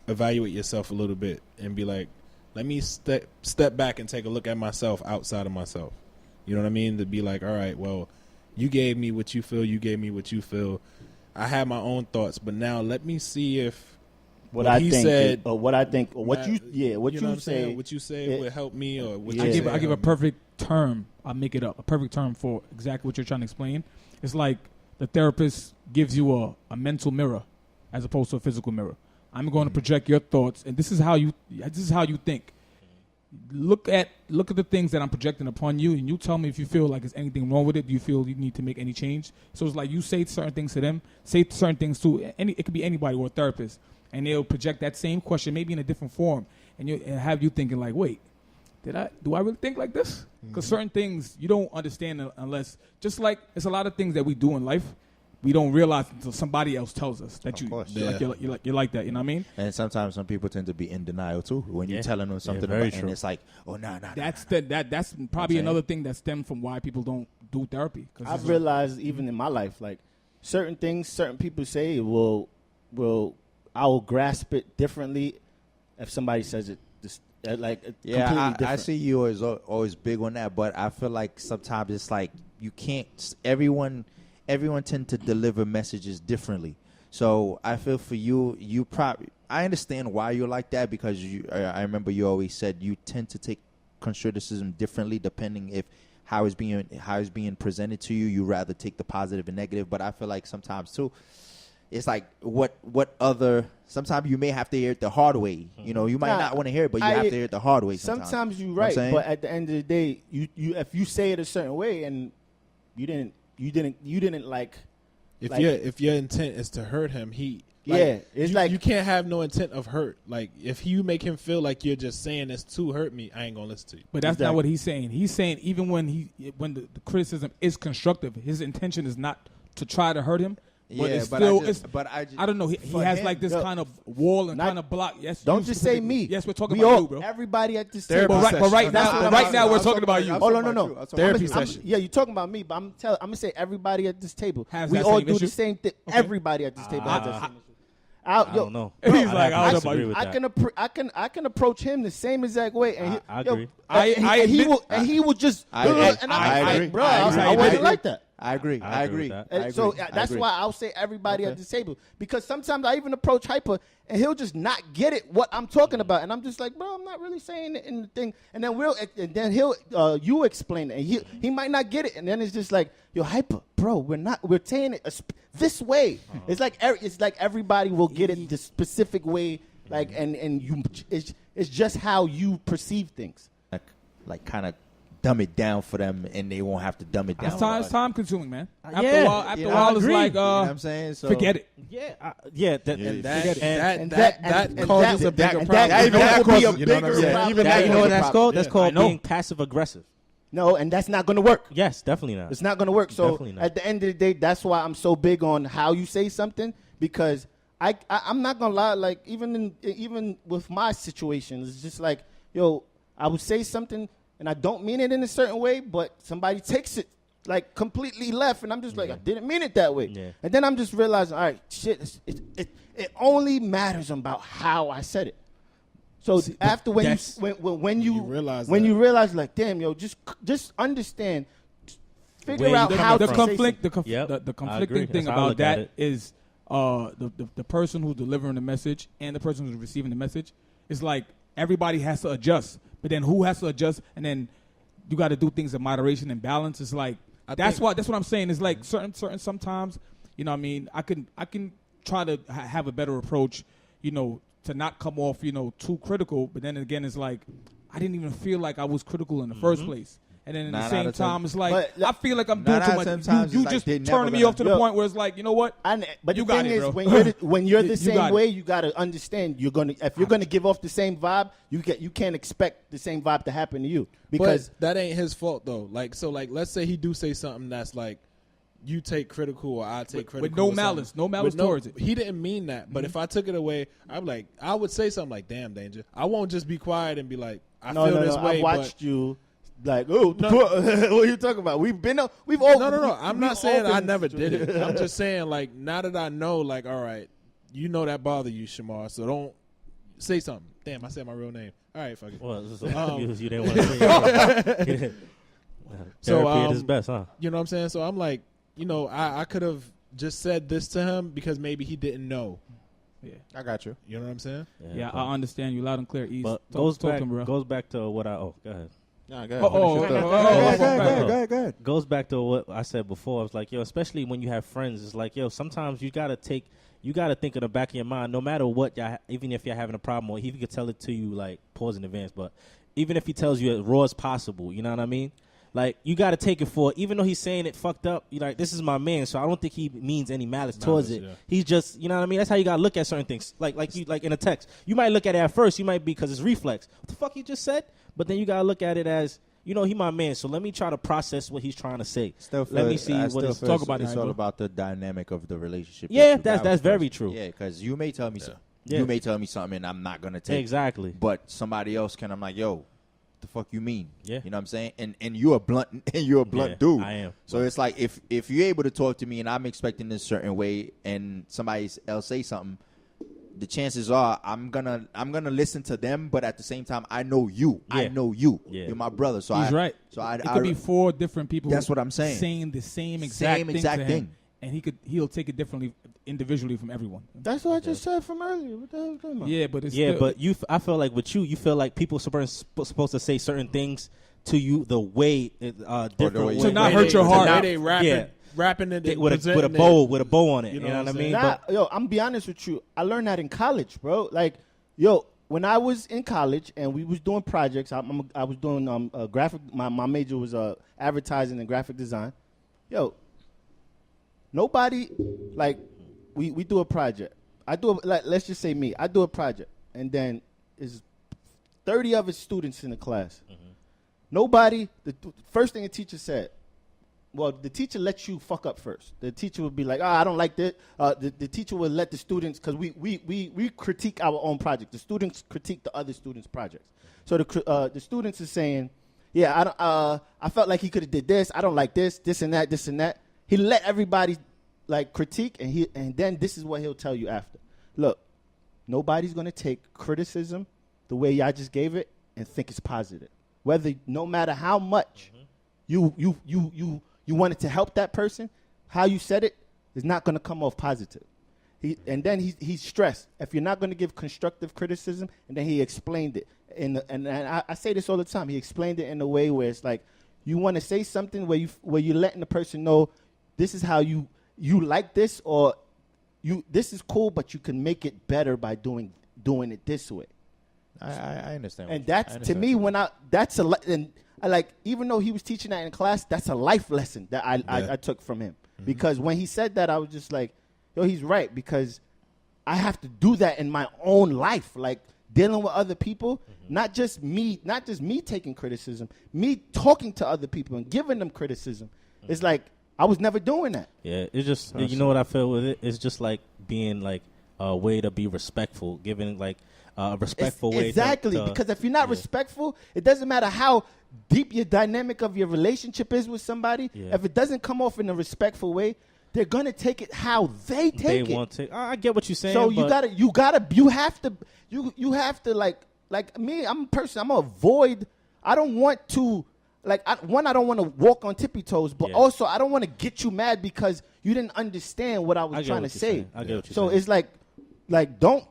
B: evaluate yourself a little bit and be like, let me step back and take a look at myself outside of myself. You know what I mean? To be like, all right, well, you gave me what you feel, you gave me what you feel. I have my own thoughts, but now let me see if what you say would help me, or what
D: I give a perfect term. I make it up. A perfect term for exactly what you're trying to explain. It's like the therapist gives you a mental mirror as opposed to a physical mirror. I'm going to project your thoughts, and this is how you think. Look at the things that I'm projecting upon you, and you tell me if you feel like there's anything wrong with it. Do you feel you need to make any change? So it's like you say certain things to them, say certain things to it could be anybody or a therapist, and they'll project that same question maybe in a different form, and have you thinking like, wait, do I really think like this? Because certain things you don't understand unless, just like it's a lot of things that we do in life, we don't realize until somebody else tells us that you're like that. You know what I mean?
C: And sometimes some people tend to be in denial too when you're telling them something about, and it's like, oh nah.
D: That's probably another thing that stems from why people don't do therapy.
E: I've realized even in my life, like certain things, certain people say I will grasp it differently if somebody says it. Completely different.
C: I see you as always big on that, but I feel like sometimes it's like you can't. Everyone tend to deliver messages differently. So I feel for you I understand why you're like that, because I remember you always said you tend to take criticism differently depending if how it's being presented to you. You rather take the positive and negative, but I feel like sometimes too, it's like what other. Sometimes you may have to hear it the hard way. You know, you might not want to hear it, but you have to hear it the hard way.
E: Sometimes you're right, but at the end of the day, you if you say it a certain way and you didn't like.
B: If your intent is to hurt him, you can't have no intent of hurt. Like if you make him feel like you're just saying this to hurt me, I ain't gonna listen to you.
D: But that's not what he's saying. He's saying even when the criticism is constructive, his intention is not to try to hurt him. But it's still, I don't know. He has like this kind of wall and kind of block. Yes,
E: don't just say me.
D: Yes, we're talking about you, bro.
E: Everybody at this table.
D: But right now, we're talking about you.
E: Oh no.
B: Therapy session.
E: Yeah, you're talking about me, but I'm gonna say everybody at this table.
D: Has
E: we
D: that
E: all
D: same
E: do
D: issue?
E: the same thing.
D: Okay.
E: Everybody at this table has that same issue.
F: I don't know.
D: He's like, I don't
F: disagree
D: know.
F: with that.
E: I can approach him the same exact way, and
F: I agree.
E: He will just.
C: I agree.
E: Bro, I wasn't like that.
C: I agree.
F: I agree with
E: And so that's why I'll say everybody at the table, because sometimes I even approach Hypa and he'll just not get it what I'm talking about, and I'm just like, bro, I'm not really saying it in the thing, and then he'll you explain it, and he might not get it, and then it's just like, yo, Hypa, bro, we're saying it this way. It's like everybody will get it the specific way, like and you it's just how you perceive things.
C: Like kind of dumb it down for them, and they won't have to dumb it down.
D: It's time consuming, man. After
F: yeah.
D: a while, it's like,
C: you know what I'm saying? So
D: forget it.
B: That causes a bigger problem.
E: That would be a bigger problem.
F: Even that, you know what that's called? That's called being passive aggressive.
E: No, and that's not going to work.
F: Yes, definitely not.
E: It's not going to work. So at the end of the day, that's why I'm so big on how you say something, because I'm not going to lie. Like even with my situation, it's just like, yo, I would say something and I don't mean it in a certain way, but somebody takes it like completely left, and I'm just like, I didn't mean it that way. Yeah. And then I'm just realizing, all right, shit, it only matters about how I said it. So after when you realize like, damn, yo, just understand, figure out how
D: the
E: to
D: conflict.
E: say
D: The conflicting thing about that is the person who's delivering the message and the person who's receiving the message is like everybody has to adjust, but then who has to adjust, and then you got to do things in moderation and balance. It's like that's what I'm saying. It's like certain sometimes, you know what I mean, I can try to have a better approach, you know, to not come off, you know, too critical, but then again it's like I didn't even feel like I was critical in the first place. And then at the same time, it's like, I feel like I'm doing too much. You just turning me off to the point where it's like, you know what?
E: But
D: you
E: the thing is, when you're the same way, you got to understand if you're gonna give off the same vibe, you can't expect the same vibe to happen to you, because
B: that ain't his fault though. Like let's say he do say something that's like you take critical or I take critical
D: with no malice towards it.
B: He didn't mean that, but if I took it away, I would say something like, "Damn, Dane-Ja." I won't just be quiet and be like, "I feel this way."
E: I watched you. Like, oh, no. What are you talking about? We've all.
B: No. I'm not saying I never did it. I'm just saying, like, now that I know, like, all right, you know that bother you, Shamar, so don't say something. Damn, I said my real name. All right, fuck it.
F: Well, you didn't want to say it. Therapy is best, huh?
B: You know what I'm saying? So I'm like, you know, I could have just said this to him because maybe he didn't know.
A: Yeah, I got you.
B: You know what I'm saying?
D: Yeah, I understand you loud and clear.
F: But goes back to what go ahead.
A: No, go ahead.
F: Goes back to what I said before. I was like, yo, especially when you have friends, it's like, yo, sometimes you gotta think in the back of your mind, no matter what, even if you're having a problem, or he could tell it to you like pause in advance, but even if he tells you as raw as possible, you know what I mean? Like, you got to take it for, even though he's saying it fucked up, you're like, this is my man, so I don't think he means any malice towards it. Yeah. He's just, you know what I mean? That's how you got to look at certain things. Like in a text. You might look at it at first, you might be, because it's reflex. What the fuck he just said? But then you got to look at it as, you know, he my man, so let me try to process what he's trying to say. Let me see what he's talking about.
C: It's all about the dynamic of the relationship.
F: Yeah, that's very true.
C: Yeah, because you may tell me something. You may tell me something and I'm not going to take it.
F: Exactly.
C: But somebody else can, I'm like, yo, the fuck you mean?
F: Yeah.
C: You know what I'm saying? And you're a blunt dude.
F: I am.
C: So it's like if you're able to talk to me and I'm expecting this certain way and somebody else say something, the chances are I'm gonna listen to them, but at the same time I know you. Yeah. I know you. Yeah. You're my brother. So
D: he's right.
C: So
D: it could be four different people.
C: That's what I'm saying.
D: Saying the same exact thing. And he'll take it differently individually from everyone.
E: That's what I just said from earlier. What the hell are you talking about?
D: Yeah, but it's
F: I feel like with you feel like people are supposed to say certain things to you the way different way.
D: To not hurt your heart.
B: They rap it. rapping it and
F: with a
B: presenting
F: bow on it.
B: You
F: You
B: know
F: know
B: what
F: what I
B: I'm
F: mean?
B: saying?
F: But
E: Yo, I'm be honest with you. I learned that in college, bro. Like, yo, when I was in college and we was doing projects, I was doing graphic. My major was advertising and graphic design. Yo, nobody like we do a project. Let's just say me. I do a project, and then is 30 other students in the class. Nobody. The first thing the teacher said. Well, the teacher lets you fuck up first. The teacher would be like, I don't like this. The teacher would let the students, because we critique our own project. The students critique the other students' projects. So the students are saying, yeah, I felt like he could have did this. I don't like this and that. He let everybody like critique, and then this is what he'll tell you after. Look, nobody's gonna take criticism the way y'all just gave it and think it's positive. No matter how much you wanted to help that person, how you said it is not going to come off positive. He's stressed. If you're not going to give constructive criticism, and then he explained it. And I say this all the time. He explained it in a way where it's like you want to say something where you're letting the person know this is how you like this, or this is cool, but you can make it better by doing it this way.
C: I understand.
E: And that's to me even though he was teaching that in class, that's a life lesson that I took from him. Because when he said that, I was just like, yo, he's right, because I have to do that in my own life, like dealing with other people, not just me taking criticism, me talking to other people and giving them criticism. It's like I was never doing that.
F: Yeah, it's just, you know what I feel with it? It's just like being like a way to be respectful, giving like a respectful way
E: exactly, because if you're not respectful, it doesn't matter how deep your dynamic of your relationship is with somebody. If it doesn't come off in a respectful way, they're gonna take it how they take it.
F: Want to. I get what you're saying.
E: So you have to like me. I'm a person. I'm gonna avoid. I don't want to I don't want to walk on tippy toes, but also I don't want to get you mad because you didn't understand what I was trying to say.
F: I get what you're saying.
E: So it's like don't.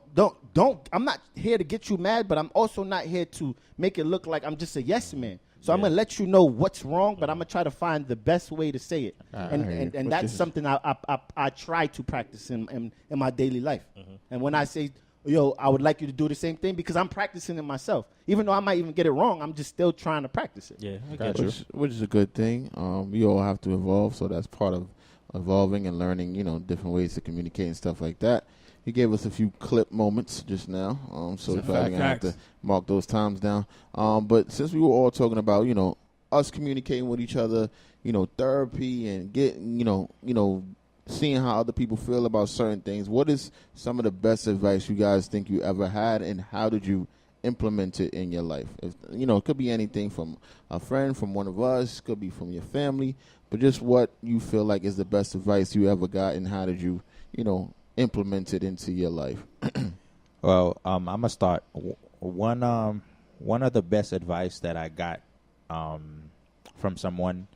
E: I'm not here to get you mad, but I'm also not here to make it look like I'm just a yes man. So I'm gonna let you know what's wrong, but I'm gonna try to find the best way to say it, and that's something I try to practice in my daily life. And when I say, yo, I would like you to do the same thing, because I'm practicing it myself, even though I might even get it wrong, I'm just still trying to practice it.
F: Yeah, I get you.
A: Which is a good thing. We all have to evolve, so that's part of evolving and learning, different ways to communicate and stuff like that. He gave us a few clip moments just now, so we're probably going to have to mark those times down. But since we were all talking about, us communicating with each other, therapy and getting, seeing how other people feel about certain things, what is some of the best advice you guys think you ever had, and how did you implement it in your life? It could be anything from a friend, from one of us, could be from your family, but just what you feel like is the best advice you ever got, and how did you, implement it into your life?
C: Well, I'm gonna start. One of the best advice that I got from someone.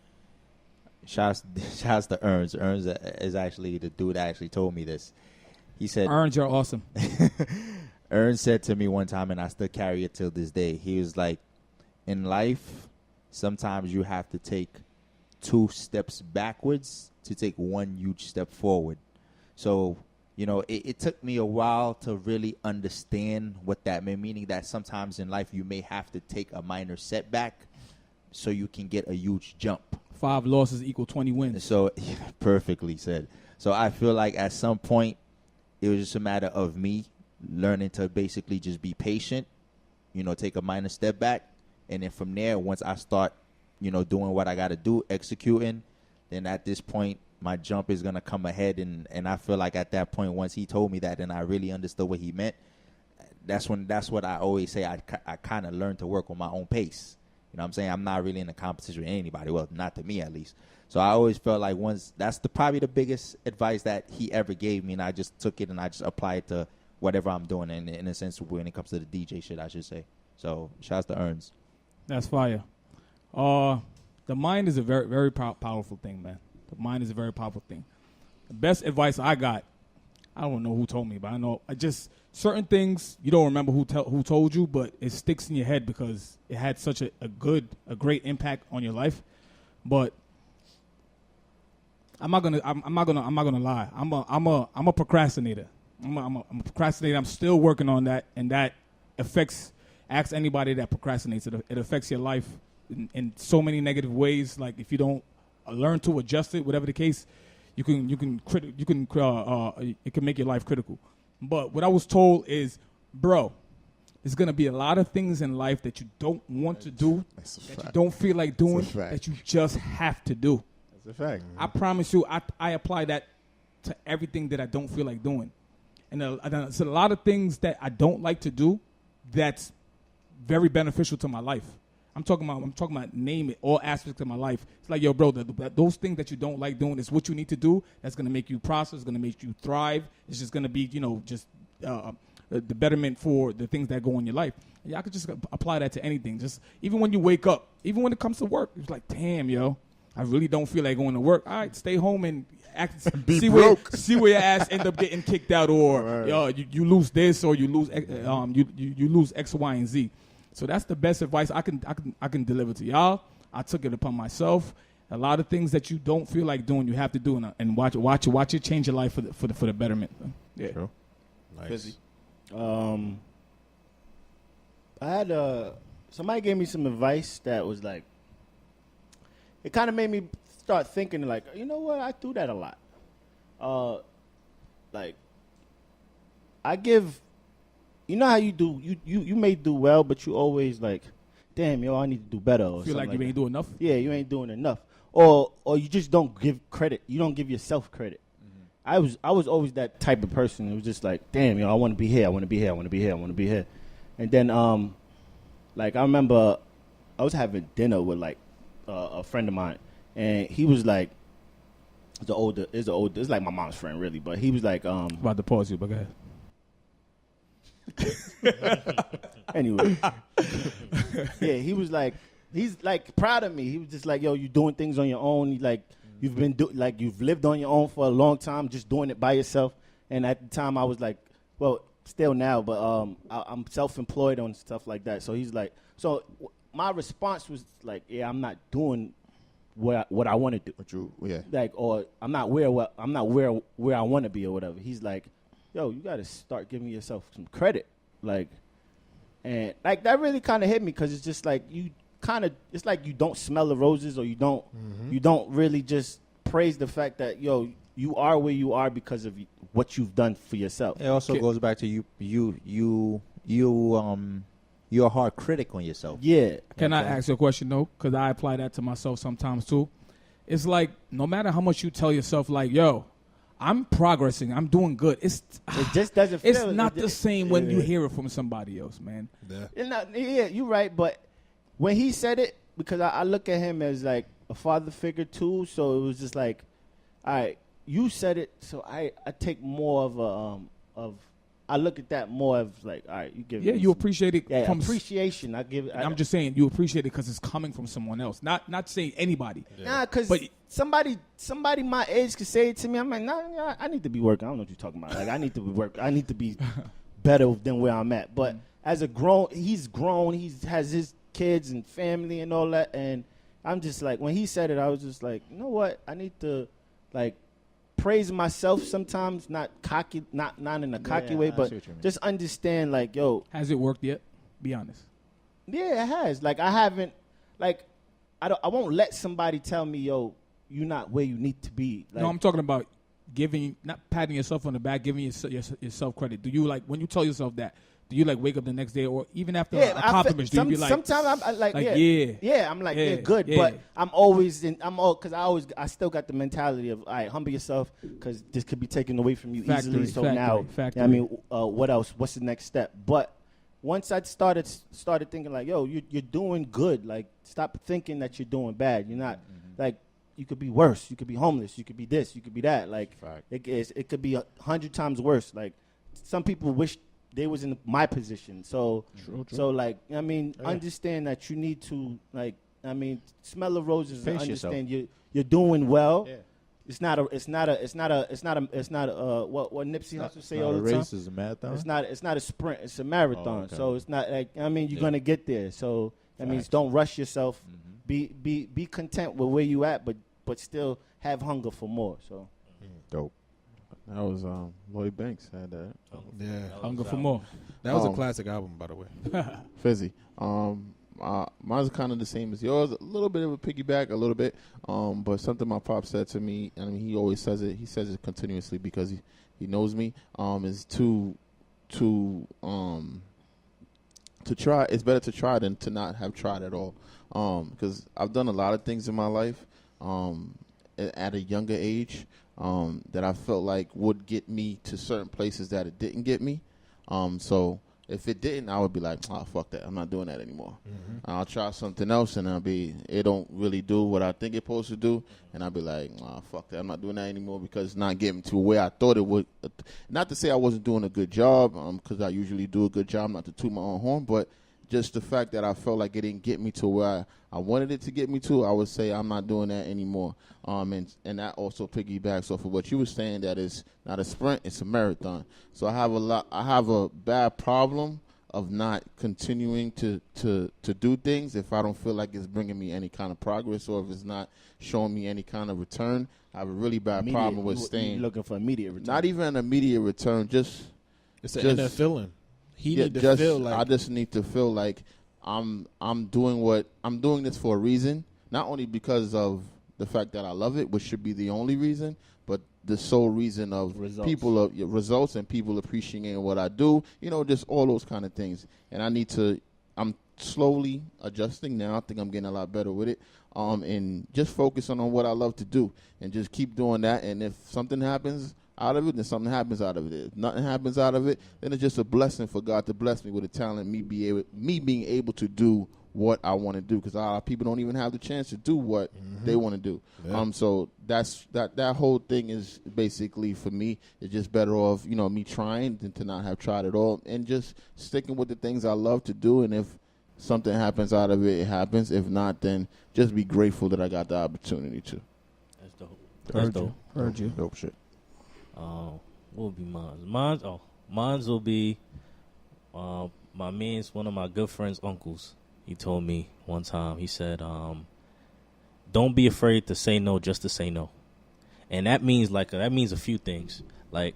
C: Shouts to Earns. Earns is actually the dude that actually told me this. He said,
D: "Earns, you're awesome."
C: Earns said to me one time, and I still carry it till this day. He was like, "In life, sometimes you have to take 2 steps backwards to take 1 huge step forward." So, it took me a while to really understand what that meant, meaning that sometimes in life you may have to take a minor setback so you can get a huge jump.
D: 5 losses equal 20 wins.
C: So, perfectly said. So I feel like at some point it was just a matter of me learning to basically just be patient, take a minor step back. And then from there, once I start, doing what I got to do, executing, then at this point, my jump is going to come ahead. And I feel like at that point, once he told me that and I really understood what he meant, that's what I always say. I kind of learned to work on my own pace. You know what I'm saying? I'm not really in a competition with anybody. Well, not to me at least. So I always felt like that's probably the biggest advice that he ever gave me, and I just took it and I just applied it to whatever I'm doing, and in a sense when it comes to the DJ shit, I should say. So shouts to Earns.
D: That's fire. The mind is a very, very powerful thing, man. The mind is a very powerful thing. The best advice I got, I don't know who told me, but I know certain things you don't remember who told you, but it sticks in your head because it had such a great impact on your life. But I'm not gonna lie. I'm a procrastinator. I'm a procrastinator. I'm still working on that, and that affects. Ask anybody that procrastinates. It affects your life in so many negative ways. Like if you don't learn to adjust it, whatever the case, it can make your life critical. But what I was told is, bro, there's gonna be a lot of things in life that you don't want to do, that you don't feel like doing, that you just have to do.
A: That's a fact.
D: I promise you, I apply that to everything that I don't feel like doing. And it's a lot of things that I don't like to do that's very beneficial to my life. I'm talking about name it, all aspects of my life. It's like, yo, bro, those things that you don't like doing is what you need to do. That's going to make you prosper. It's going to make you thrive. It's just going to be, the betterment for the things that go in your life. Y'all could just apply that to anything. Just even when you wake up, even when it comes to work, it's like, damn, yo, I really don't feel like going to work. All right, stay home and see where your ass end up getting kicked out, or you lose this, or you lose you lose X, Y, and Z. So that's the best advice I can deliver to y'all. I took it upon myself. A lot of things that you don't feel like doing, you have to do, and watch it change your life for the betterment. Yeah.
C: True.
A: Nice.
E: I had somebody gave me some advice that was like, it kind of made me start thinking like, you know what, I do that a lot. Like, I give, you know how you do, you may do well, but you always like, damn, yo, I need to do better. Or
D: feel like you ain't doing enough?
E: Yeah, you ain't doing enough. Or you just don't give credit. You don't give yourself credit. Mm-hmm. I was always that type of person. It was just like, damn, yo, I want to be here. I want to be here. I want to be here. I want to be here. And then, like, I remember I was having dinner with like a friend of mine, and he was like, it's like my mom's friend really, but he was like,
D: about to pause you, but go ahead.
E: Anyway, yeah, he was like, he's like proud of me. He was just like, yo, you doing things on your own. Like you've been you've lived on your own for a long time, just doing it by yourself. And at the time, I was like, well, still now, but I'm self-employed on stuff like that. So he's like, my response was like, yeah, I'm not doing what I want to do. Like, or I'm not where I want to be or whatever. He's like, yo, you got to start giving yourself some credit. Like, and like that really kind of hit me because it's just like it's like you don't smell the roses, or you don't really just praise the fact that, yo, you are where you are because of what you've done for yourself.
C: It also goes back to you're a hard critic on yourself.
E: Yeah.
D: Can I ask you a question though? Because I apply that to myself sometimes too. It's like no matter how much you tell yourself, like, yo, I'm progressing, I'm doing good. It
E: just doesn't feel.
D: It's not the same when you hear it from somebody else, man.
E: Yeah, you're right. But when he said it, because I look at him as like a father figure too, so it was just like, all right, you said it, so I take more of I look at that more of like, all right, you give
D: you appreciate it.
E: Yeah, from appreciation.
D: I'm just saying you appreciate it because it's coming from someone else, not saying anybody.
E: Yeah. Nah, because somebody my age could say it to me. I'm like, nah, I need to be working. I don't know what you're talking about. Like, I need to be working. I need to be better than where I'm at. But as he's grown. He has his kids and family and all that. And I'm just like, when he said it, I was just like, you know what? I need to like praise myself sometimes, not cocky, not in a cocky way, but just understand, like, yo.
D: Has it worked yet? Be honest.
E: Yeah, it has. Like, I haven't, like, I won't let somebody tell me, yo, you're not where you need to be. Like,
D: no, I'm talking about not patting yourself on the back, giving yourself credit. Do you, like, when you tell yourself that, do you, like, wake up the next day, or even after accomplishments, do you be like,
E: sometimes I'm like yeah, I'm like, yeah, good, but because I still got the mentality of, all right, humble yourself, because this could be taken away from you easily. So now, I mean, what else? What's the next step? But once I started thinking like, yo, you're doing good. Like, stop thinking that you're doing bad. You're not. Like, you could be worse. You could be homeless. You could be this. You could be that. Like, it could be 100 times worse. Like, some people wish they was in my position. So, true. So like, I mean, understand that you need to, like, I mean, smell the roses and understand you're doing well. Yeah. It's not what Nipsey Hussle say all the time.
C: It's a marathon.
E: It's not a sprint. It's a marathon.
C: Oh, okay.
E: So it's not like, I mean, you're gonna get there. So that means don't rush yourself. Be content with where you at, but but still have hunger for more. So
C: Dope.
A: That was Lloyd Banks had that.
B: Yeah.
D: Hunger for more.
B: That was a classic album, by the way.
A: Fizzy. Mine's kind of the same as yours. A little bit of a piggyback, a little bit. But something my pop said to me, and I mean, he always says it. He says it continuously because he knows me. Is to try. It's better to try than to not have tried at all. Because I've done a lot of things in my life. At a younger age, that I felt like would get me to certain places that it didn't get me. So if it didn't, I would be like, oh, fuck that. I'm not doing that anymore. I'll try something else, and it don't really do what I think it's supposed to do. And I'll be like, oh, fuck that. I'm not doing that anymore because it's not getting to where I thought it would. Not to say I wasn't doing a good job, because I usually do a good job, not to toot my own horn, but just the fact that I felt like it didn't get me to where I wanted it to get me to, I would say I'm not doing that anymore. And that also piggybacks off of what you were saying, that it's not a sprint, it's a marathon. So I have a bad problem of not continuing to do things if I don't feel like it's bringing me any kind of progress, or if it's not showing me any kind of return. I have a really bad problem with staying.
E: You're looking for immediate return.
A: Not even an immediate return, just
B: It's an inner feeling. He need to feel like
A: I just need to feel like I'm doing this for a reason, not only because of the fact that I love it, which should be the only reason, but the sole reason of results and people appreciating what I do, just all those kind of things. And I'm slowly adjusting now. I think I'm getting a lot better with it. And just focusing on what I love to do and just keep doing that. And if something happens out of it, then something happens out of it. If nothing happens out of it, then it's just a blessing for God to bless me with a talent, me being able to do what I want to do, because a lot of people don't even have the chance to do what they want to do. Yeah. So that whole thing is basically, for me, it's just better off, me trying than to not have tried at all, and just sticking with the things I love to do. And if something happens out of it, it happens. If not, then just be grateful that I got the opportunity to.
F: That's dope.
D: Heard you.
A: Dope shit.
F: What would be mine? Mine will be my man's, one of my good friend's uncles. He told me one time, he said, don't be afraid to say no just to say no. And that means a few things. Like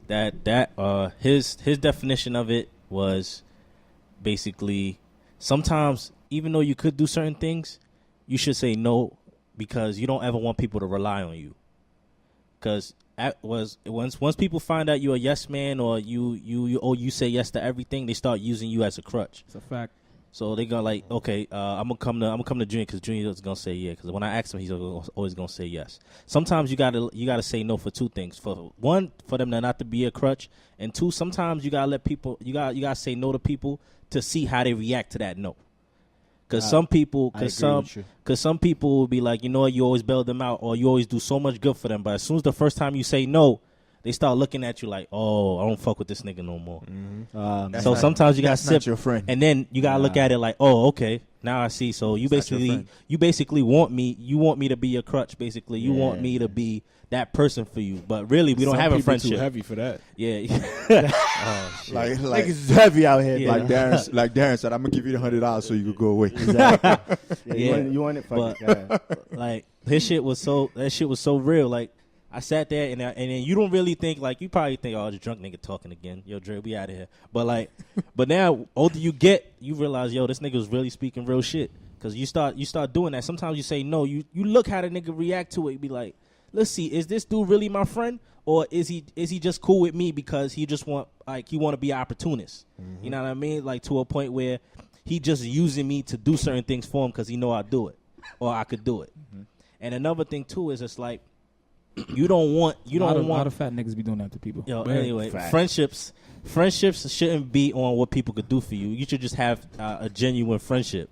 F: his definition of it was basically, sometimes even though you could do certain things, you should say no, because you don't ever want people to rely on you. Because once people find out you're a yes man, or you say yes to everything, they start using you as a crutch.
D: It's a fact.
F: So they go like, okay, I'm gonna come to Junior, because Junior is gonna say yeah. Because when I ask him, he's always gonna say yes. Sometimes you gotta say no for two things. For one, for them not to be a crutch, and two, sometimes you gotta let people. You gotta say no to people to see how they react to that no. Because some people will be like, you always bail them out, or you always do so much good for them. But as soon as the first time you say no, they start looking at you like, oh, I don't fuck with this nigga no more. So sometimes you gotta sip,
C: your friend.
F: And then you gotta look at it like, oh, okay, now I see. So you basically want me to be your crutch. Basically, you want me to be that person for you. But really, we don't have a friendship.
B: Too heavy for that.
F: Yeah.
C: like
E: niggas is heavy out here.
F: Yeah.
C: like Darren said, I'm gonna give you the $100 so you could go away.
E: Exactly. You want it? Fuck it.
F: Like that shit was so real. Like I sat there and then you don't really think, like, you probably think, oh, the drunk nigga talking again. Yo, Dre, we out of here. But now older you get, you realize, yo, this nigga was really speaking real shit. Because you start doing that. Sometimes you say no. You look how the nigga react to it. You be like, let's see, is this dude really my friend, or is he just cool with me because he just want to be an opportunist? You know what I mean? Like, to a point where he just using me to do certain things for him because he know I do it, or I could do it. And another thing too is, it's like, you don't want
D: a lot of fat niggas be doing that to people.
F: Yo, anyway, friendships shouldn't be on what people could do for you. You should just have a genuine friendship.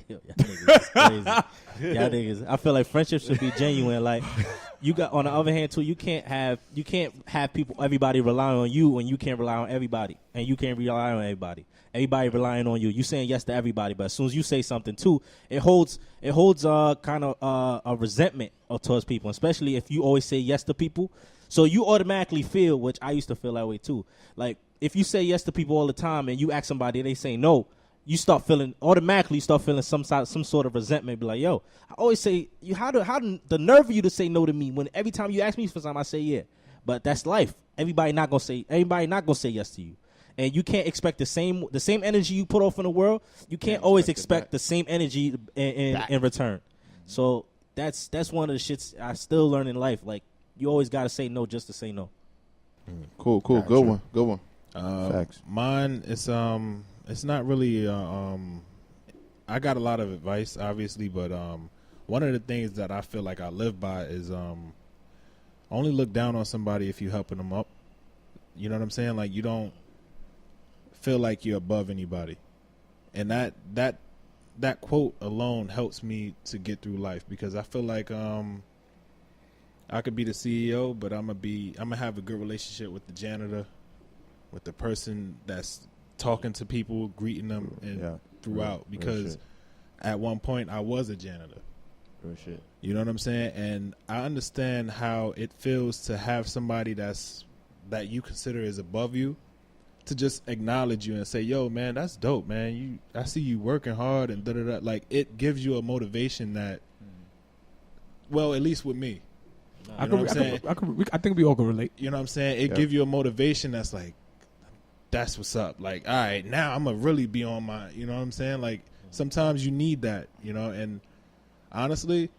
F: Yo, y'all niggas is crazy. Y'all niggas, I feel like friendships should be genuine. Like, you got, on the other hand too, you can't have everybody rely on you, and you can't rely on everybody, and you can't rely on everybody. Everybody relying on you. You saying yes to everybody, but as soon as you say something too, it holds kind of a resentment towards people, especially if you always say yes to people. So you automatically feel, which I used to feel that way too. Like, if you say yes to people all the time and you ask somebody, they say no, you start feeling some sort of resentment. Be like, yo, I always say, how the nerve of you to say no to me when every time you ask me for something, I say yeah. But that's life. Everybody not gonna say yes to you, and you can't expect the same energy you put off in the world. You can't always expect the same energy in return. So that's one of the shits I still learn in life. Like, you always gotta say no just to say no.
A: Cool. Good one.
C: Facts.
B: Mine is it's not really I got a lot of advice, obviously, but one of the things that I feel like I live by is only look down on somebody if you're helping them up. You know what I'm saying? Like, you don't feel like you're above anybody, and that quote alone helps me to get through life, because I feel like I could be the CEO, but I'm gonna have a good relationship with the janitor, with the person that's talking to people, greeting them, and throughout. Because at one point I was a janitor.
C: Real shit.
B: You know what I'm saying? And I understand how it feels to have somebody that you consider is above you to just acknowledge you and say, yo, man, that's dope, man. I see you working hard and da-da-da. Like, it gives you a motivation that, well, at least with me.
D: I think we all can relate.
B: You know what I'm saying? It gives you a motivation that's like, that's what's up. Like, all right, now I'm going to really be on my, you know what I'm saying? Like, sometimes you need that, you know? And honestly,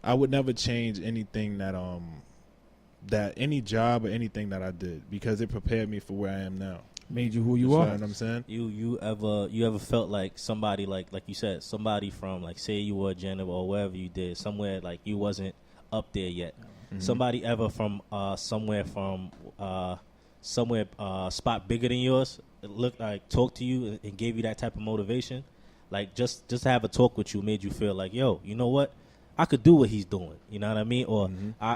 B: I would never change anything that any job or anything that I did, because it prepared me for where I am now.
D: Made you who you are.
B: You know what I'm saying?
F: You ever felt like somebody, like you said, somebody from, like, say you were a janitor or wherever you did, somewhere like you wasn't up there yet. Mm-hmm. Somebody ever from somewhere spot bigger than yours, talk to you and gave you that type of motivation, like just to have a talk with you made you feel like, yo, you know what, I could do what he's doing. You know what I mean? Or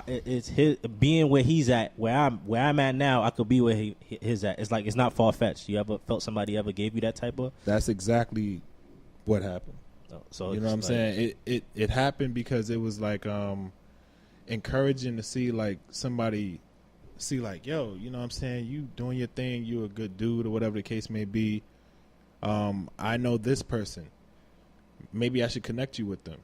F: it's his being where he's at, where I'm at now. I could be where he's at. It's like, it's not far fetched. You ever felt somebody ever gave you that type of?
B: That's exactly what happened.
F: So
B: you know what I'm saying? It happened because it was like encouraging to see, like, somebody see, like, yo, you know what I'm saying, you doing your thing, you a good dude, or whatever the case may be. I know this person, maybe I should connect you with them.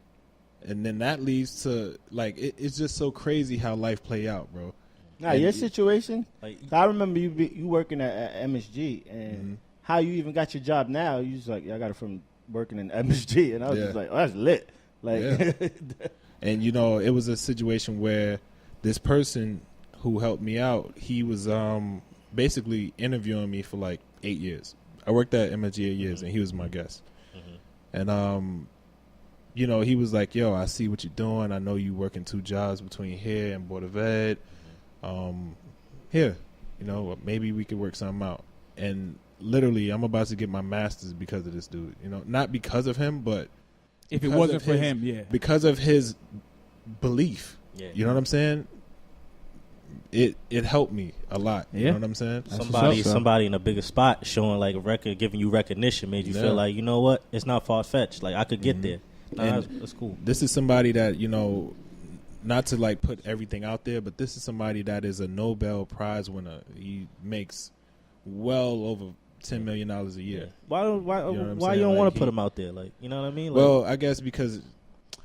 B: And then that leads to, like, it's just so crazy how life play out, bro.
E: Now, your situation, like, I remember you working at MSG, and how you even got your job now, you just like, I got it from working in MSG, and I was just like, oh, that's lit. Like,
B: and, you know, it was a situation where this person who helped me out, he was basically interviewing me for like 8 years. I worked at MSG 8 years, and he was my guest. And, you know, he was like, yo, I see what you're doing. I know you working 2 jobs between here and Board of Ed. Here, you know, maybe we could work something out. And literally, I'm about to get my master's because of this dude. You know, not because of him, but
D: if it wasn't for him,
B: because of his belief.
F: Yeah.
B: You know what I'm saying? It helped me a lot. You know what I'm saying?
F: Somebody in a bigger spot showing, like, a record, giving you recognition, made you feel like, you know what, it's not far fetched. Like, I could get there. That's cool.
B: This is somebody that, you know, not to, like, put everything out there, but this is somebody that is a Nobel Prize winner. He makes well over $10 million a year.
F: Why you don't want to put him out there? Like, you know what I mean? Like,
B: well, I guess because.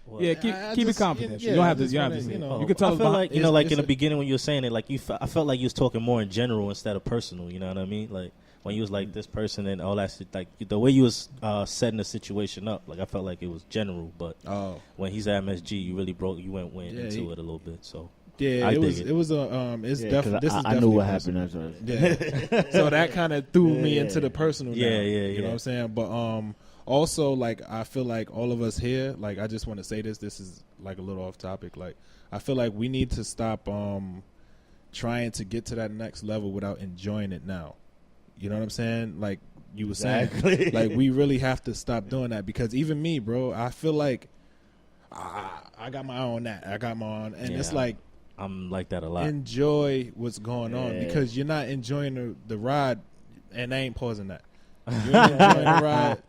D: Well, keep it confidential. You don't have to. You can tell.
F: I feel like, you know, like in the beginning when you were saying it, like I felt like you was talking more in general instead of personal. You know what I mean? Like when you was like this person and all that shit, like the way you was setting the situation up, like I felt like it was general. But when he's at MSG, you really went into it a little bit. So
B: yeah, it was definitely.
E: I knew what happened.
B: So that kind of threw me into the personal.
F: Yeah.
B: You know what I'm saying? But also, like, I feel like all of us here, like, I just want to say this is like a little off topic. Like, I feel like we need to stop trying to get to that next level without enjoying it now. You know what I'm saying? Like you were saying, like, we really have to stop doing that, because even me, bro, I feel like I got my eye on that. I got my eye on, and it's like,
F: I'm like that a lot.
B: Enjoy what's going on, because you're not enjoying the ride, and I ain't pausing that. You're enjoying the ride.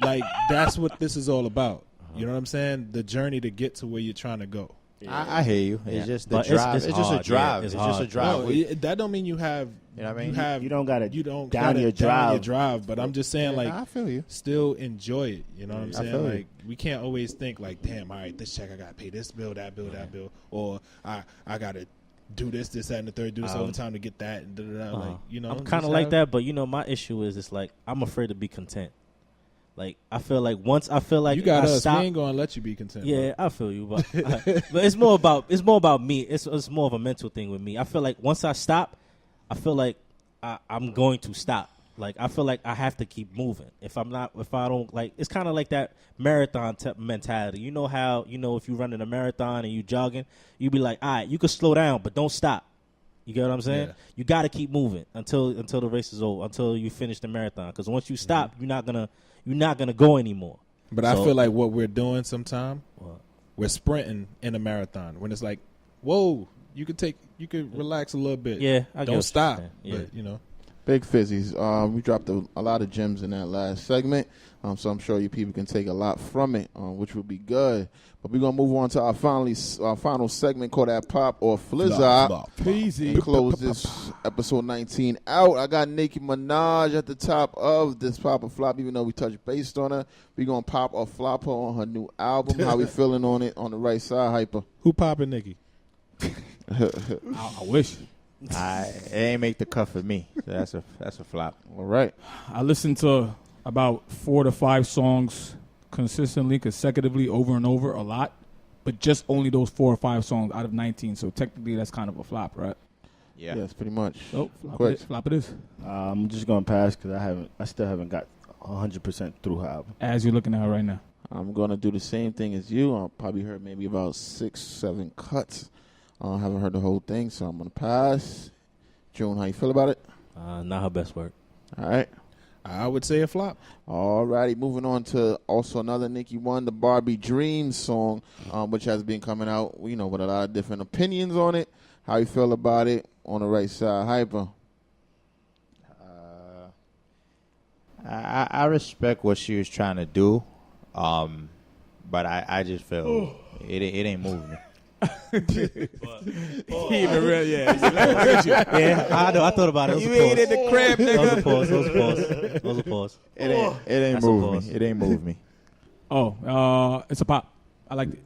B: Like, that's what this is all about. You know what I'm saying? The journey to get to where you're trying to go.
C: I hear you. It's just the
F: But
C: drive.
F: it's
C: It's just a
F: hard,
C: drive.
F: yeah,
C: It's
F: it's
C: just a
F: hard.
C: drive.
B: No, that don't mean you have.
C: You know what I mean?
E: You don't gotta
B: You don't
E: down
B: gotta
E: your
B: down your
E: drive.
B: drive. But I'm just saying, like,
C: I feel you.
B: still enjoy it. You know what I'm
C: I
B: saying?
C: feel you.
B: Like, we can't always think like, damn, all right, this check I gotta pay this bill, that bill, or I gotta do this, that, and the third, do this overtime to get that, and da-da-da. Like, you know,
F: I'm kind of like that, but you know, my issue is it's like I'm afraid to be content. Like I feel like once I feel like
B: you got
F: I
B: us.
F: stop,
B: We ain't gonna let you be content.
F: yeah, I feel you, but but it's more about me. It's more of a mental thing with me. I feel like once I stop, I feel like I'm going to stop. Like I feel like I have to keep moving. If I don't, like, it's kind of like that marathon mentality. You know how, you know, if you running a marathon and you jogging, you be like, all right, you can slow down, but don't stop. You get what I'm saying?
B: Yeah.
F: You got to keep moving until the race is over, until you finish the marathon. Because once you stop, you're not gonna go anymore.
B: But I
F: So-
B: feel like what we're doing sometime,
F: What?
B: we're sprinting in a marathon. When it's like, whoa, you could relax a little bit.
F: Yeah, I get what
B: don't
F: you're
B: stop.
F: saying. Yeah.
B: But you know,
A: Big Fizzies. We dropped a lot of gems in that last segment, so I'm sure you people can take a lot from it, which would be good. But we're going to move on to our final segment called That Pop or Flizzard.
D: Easy.
A: And close this episode 19 out. I got Nicki Minaj at the top of this pop or flop, even though we touched based on her. We're going to pop or flop her on her new album. How we feeling on it on the right side, Hyper?
B: who popping Nicki?
D: I wish.
C: It ain't make the cut for me. So that's a flop.
A: All right.
D: I listened to about 4 to 5 songs consistently, consecutively, over and over a lot, but just only those 4 or 5 songs out of 19. So technically, that's kind of a flop, right?
C: Yeah.
A: Yes, pretty much.
D: Oh, flop
A: Quick.
D: it is. Flop it is.
E: I'm just gonna pass because I still haven't got 100% through her album.
D: As you're looking at her right now.
A: I'm going to do the same thing as you. I probably heard maybe about 6, 7 cuts. Haven't heard the whole thing, so I'm going to pass. June, how you feel about it?
F: Not her best work.
A: All right.
B: I would say a flop.
A: All righty. Moving on to also another Nicki one, the Barbie Dreams song, which has been coming out, with a lot of different opinions on it. How you feel about it on the right side, Hyper?
C: I respect what she was trying to do, but I just feel it ain't moving me.
D: Even real, yeah.
F: Yeah, I know. I thought about it.
D: You ain't in the crib,
F: Those
D: nigga.
F: are pause. Those are pause.
C: It ain't
F: That's a
C: moving
F: pause.
C: me. It ain't moving me.
D: Oh, it's a pop. I liked it.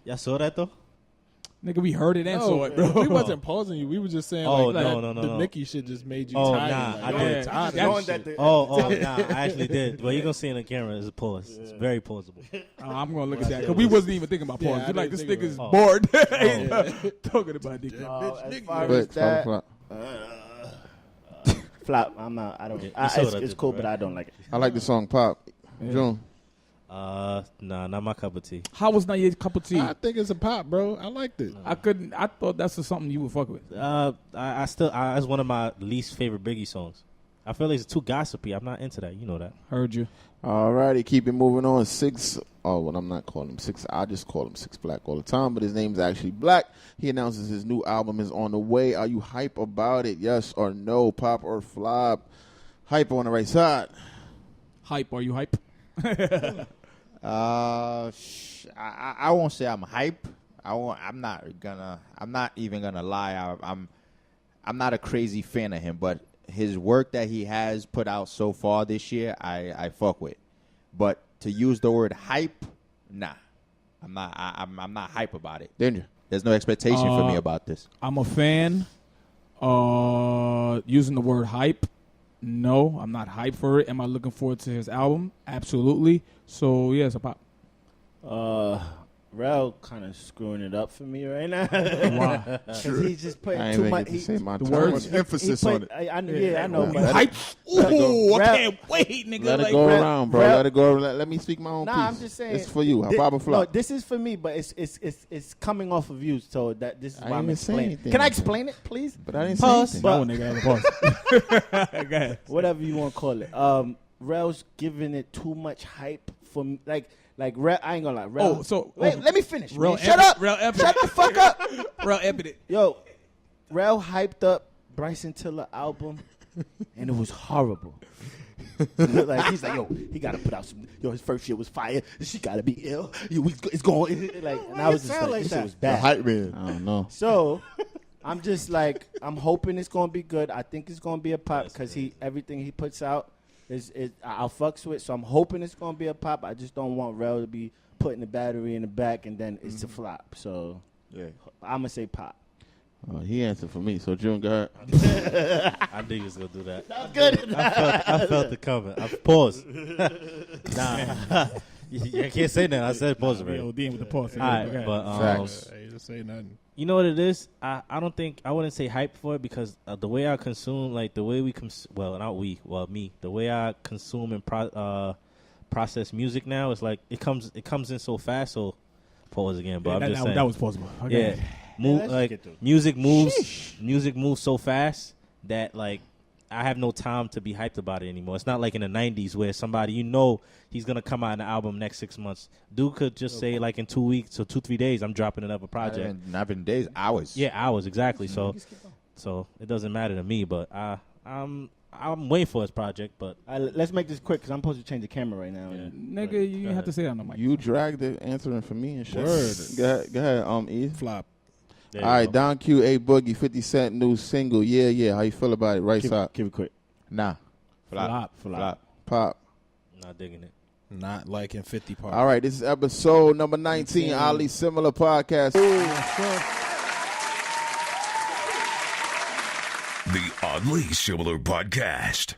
F: Y'all saw that though?
D: Nigga, we heard it and saw it, bro.
B: We wasn't pausing you. We were just saying,
F: Oh,
B: like,
F: no.
B: the Nicki shit just made you
F: Oh,
B: tired.
F: nah,
B: Like,
F: I
B: yo,
F: did.
B: I'm tired of
D: That
B: that
D: shit.
B: shit.
F: Nah, I actually did. Well, you're gonna see it on the camera. It's a pause. It's very pausable.
D: I'm going to look at that because we wasn't even thinking about pause.
B: Yeah,
D: You're
B: I
D: like, this
B: didn't
D: nigga's
F: think
D: bored. Talking about Nicki.
E: As far as
A: Flop,
E: that,
A: flop.
E: flop. I'm not. I don't.
F: You
E: I,
F: saw
E: it's
F: what I
E: it's
F: did,
E: cool,
F: right?
E: but I don't like it.
A: I like the song Pop. June.
F: Nah, not my cup of tea.
D: How was not your cup of tea?
B: I think it's a pop, bro. I liked it.
D: I thought that's just something you would fuck with.
F: That's one of my least favorite Biggie songs. I feel like it's too gossipy. I'm not into that. You know that.
D: Heard you.
A: All righty, keep it moving on. I'm not calling him Six. I just call him Six Black all the time, but his name's actually Black. He announces his new album is on the way. Are you hype about it? Yes or no? Pop or flop? Hype on the right side.
D: Hype. Are you hype?
C: I won't say I'm hype. I'm not even gonna lie. I'm not a crazy fan of him, but his work that he has put out so far this year, I fuck with. But to use the word hype, nah, I'm not. I'm not hype about it.
A: Danger.
C: There's no expectation for me about this.
D: I'm a fan. Using the word hype. No, I'm not hyped for it. Am I looking forward to his album? Absolutely. So, yeah, it's a pop.
E: Rel kind of screwing it up for me right now.
D: Wow.
E: Because he's just putting
A: I ain't
E: too
A: even
E: much.
A: get to say my
D: the
A: turn.
D: words-
G: emphasis on it.
E: I know, but
D: Hype.
E: Let it go.
D: Ooh, I
E: Rap.
D: can't wait, nigga.
A: Let it
D: Like,
A: go
E: rap-
A: around, bro.
E: rap-
A: Let it go. Let me speak my own piece.
E: Nah, I'm just saying.
A: It's for you.
E: Thi-
A: Pop or flop?
E: No, this is for me, but it's coming off of you, so that this is
A: I
E: why I'm
A: didn't say
E: explaining.
A: anything.
E: Can I explain it, please?
A: But I didn't
E: Pause.
A: say
D: no,
A: anything.
D: nigga, pause. Go ahead.
E: Whatever you want to call it. Rel's giving it too much hype for me. Like Rel, I ain't gonna lie. Rel, wait, let me finish.
D: Rel
E: Man. Shut up.
D: Rel
E: Shut the fuck up.
D: Rel epic.
E: Yo, Rel hyped up Bryson Tiller album, and it was horrible. Like he's like, yo, he gotta put out some. Yo, his first shit was fire. She gotta be ill. It's going like, and I was just like, this shit was
G: The
E: bad.
G: hype man.
A: I don't know.
E: So I'm just like, I'm hoping it's gonna be good. I think it's gonna be a pop because everything he puts out is I'll fucks with. So I'm hoping it's gonna be a pop. I just don't want Rello to be putting the battery in the back and then it's a flop. So
G: Yeah.
E: I'm gonna say pop.
A: He answered for me, so June got it.
F: I knew he was gonna do that.
E: That's good.
F: I felt the comment. Pause. Nah, I can't say that. I said pause
D: Be
F: already.
D: ODing with the pause.
F: All right, but
A: Facts.
B: Hey, just say nothing.
F: you know what it is? I wouldn't say hype for it because the way I consume, like the way we me, the way I consume and process music now is like it comes in so fast. So pause again, but I'm just saying
D: that was possible. Okay.
F: yeah, move
E: let's
F: like
E: get to it.
F: music moves so fast that like I have no time to be hyped about it anymore. It's not like in the 90s where somebody, he's going to come out in an album next 6 months. Dude could just say like in 2 weeks or 2-3 days, I'm dropping another project.
C: Not been days, hours.
F: Yeah, hours, exactly. So it doesn't matter to me, but I'm waiting for his project, but
E: Let's make this quick because I'm supposed to change the camera right now.
D: Nigga, you didn't have to say that on the mic.
A: You dragged the answering for me and shit.
B: Word.
A: Go ahead, E.
B: Flop.
F: there
A: All
F: you
A: right,
F: go.
A: Don Q, A Boogie, 50 Cent new single. Yeah. How you feel about it? Right side.
E: Keep it quick.
C: Nah. Flop.
A: Pop.
F: Not digging it.
B: Not liking 50 parts.
A: All right, this is episode number 19, Ali Similar Podcast.
H: The Oddly Similar Podcast.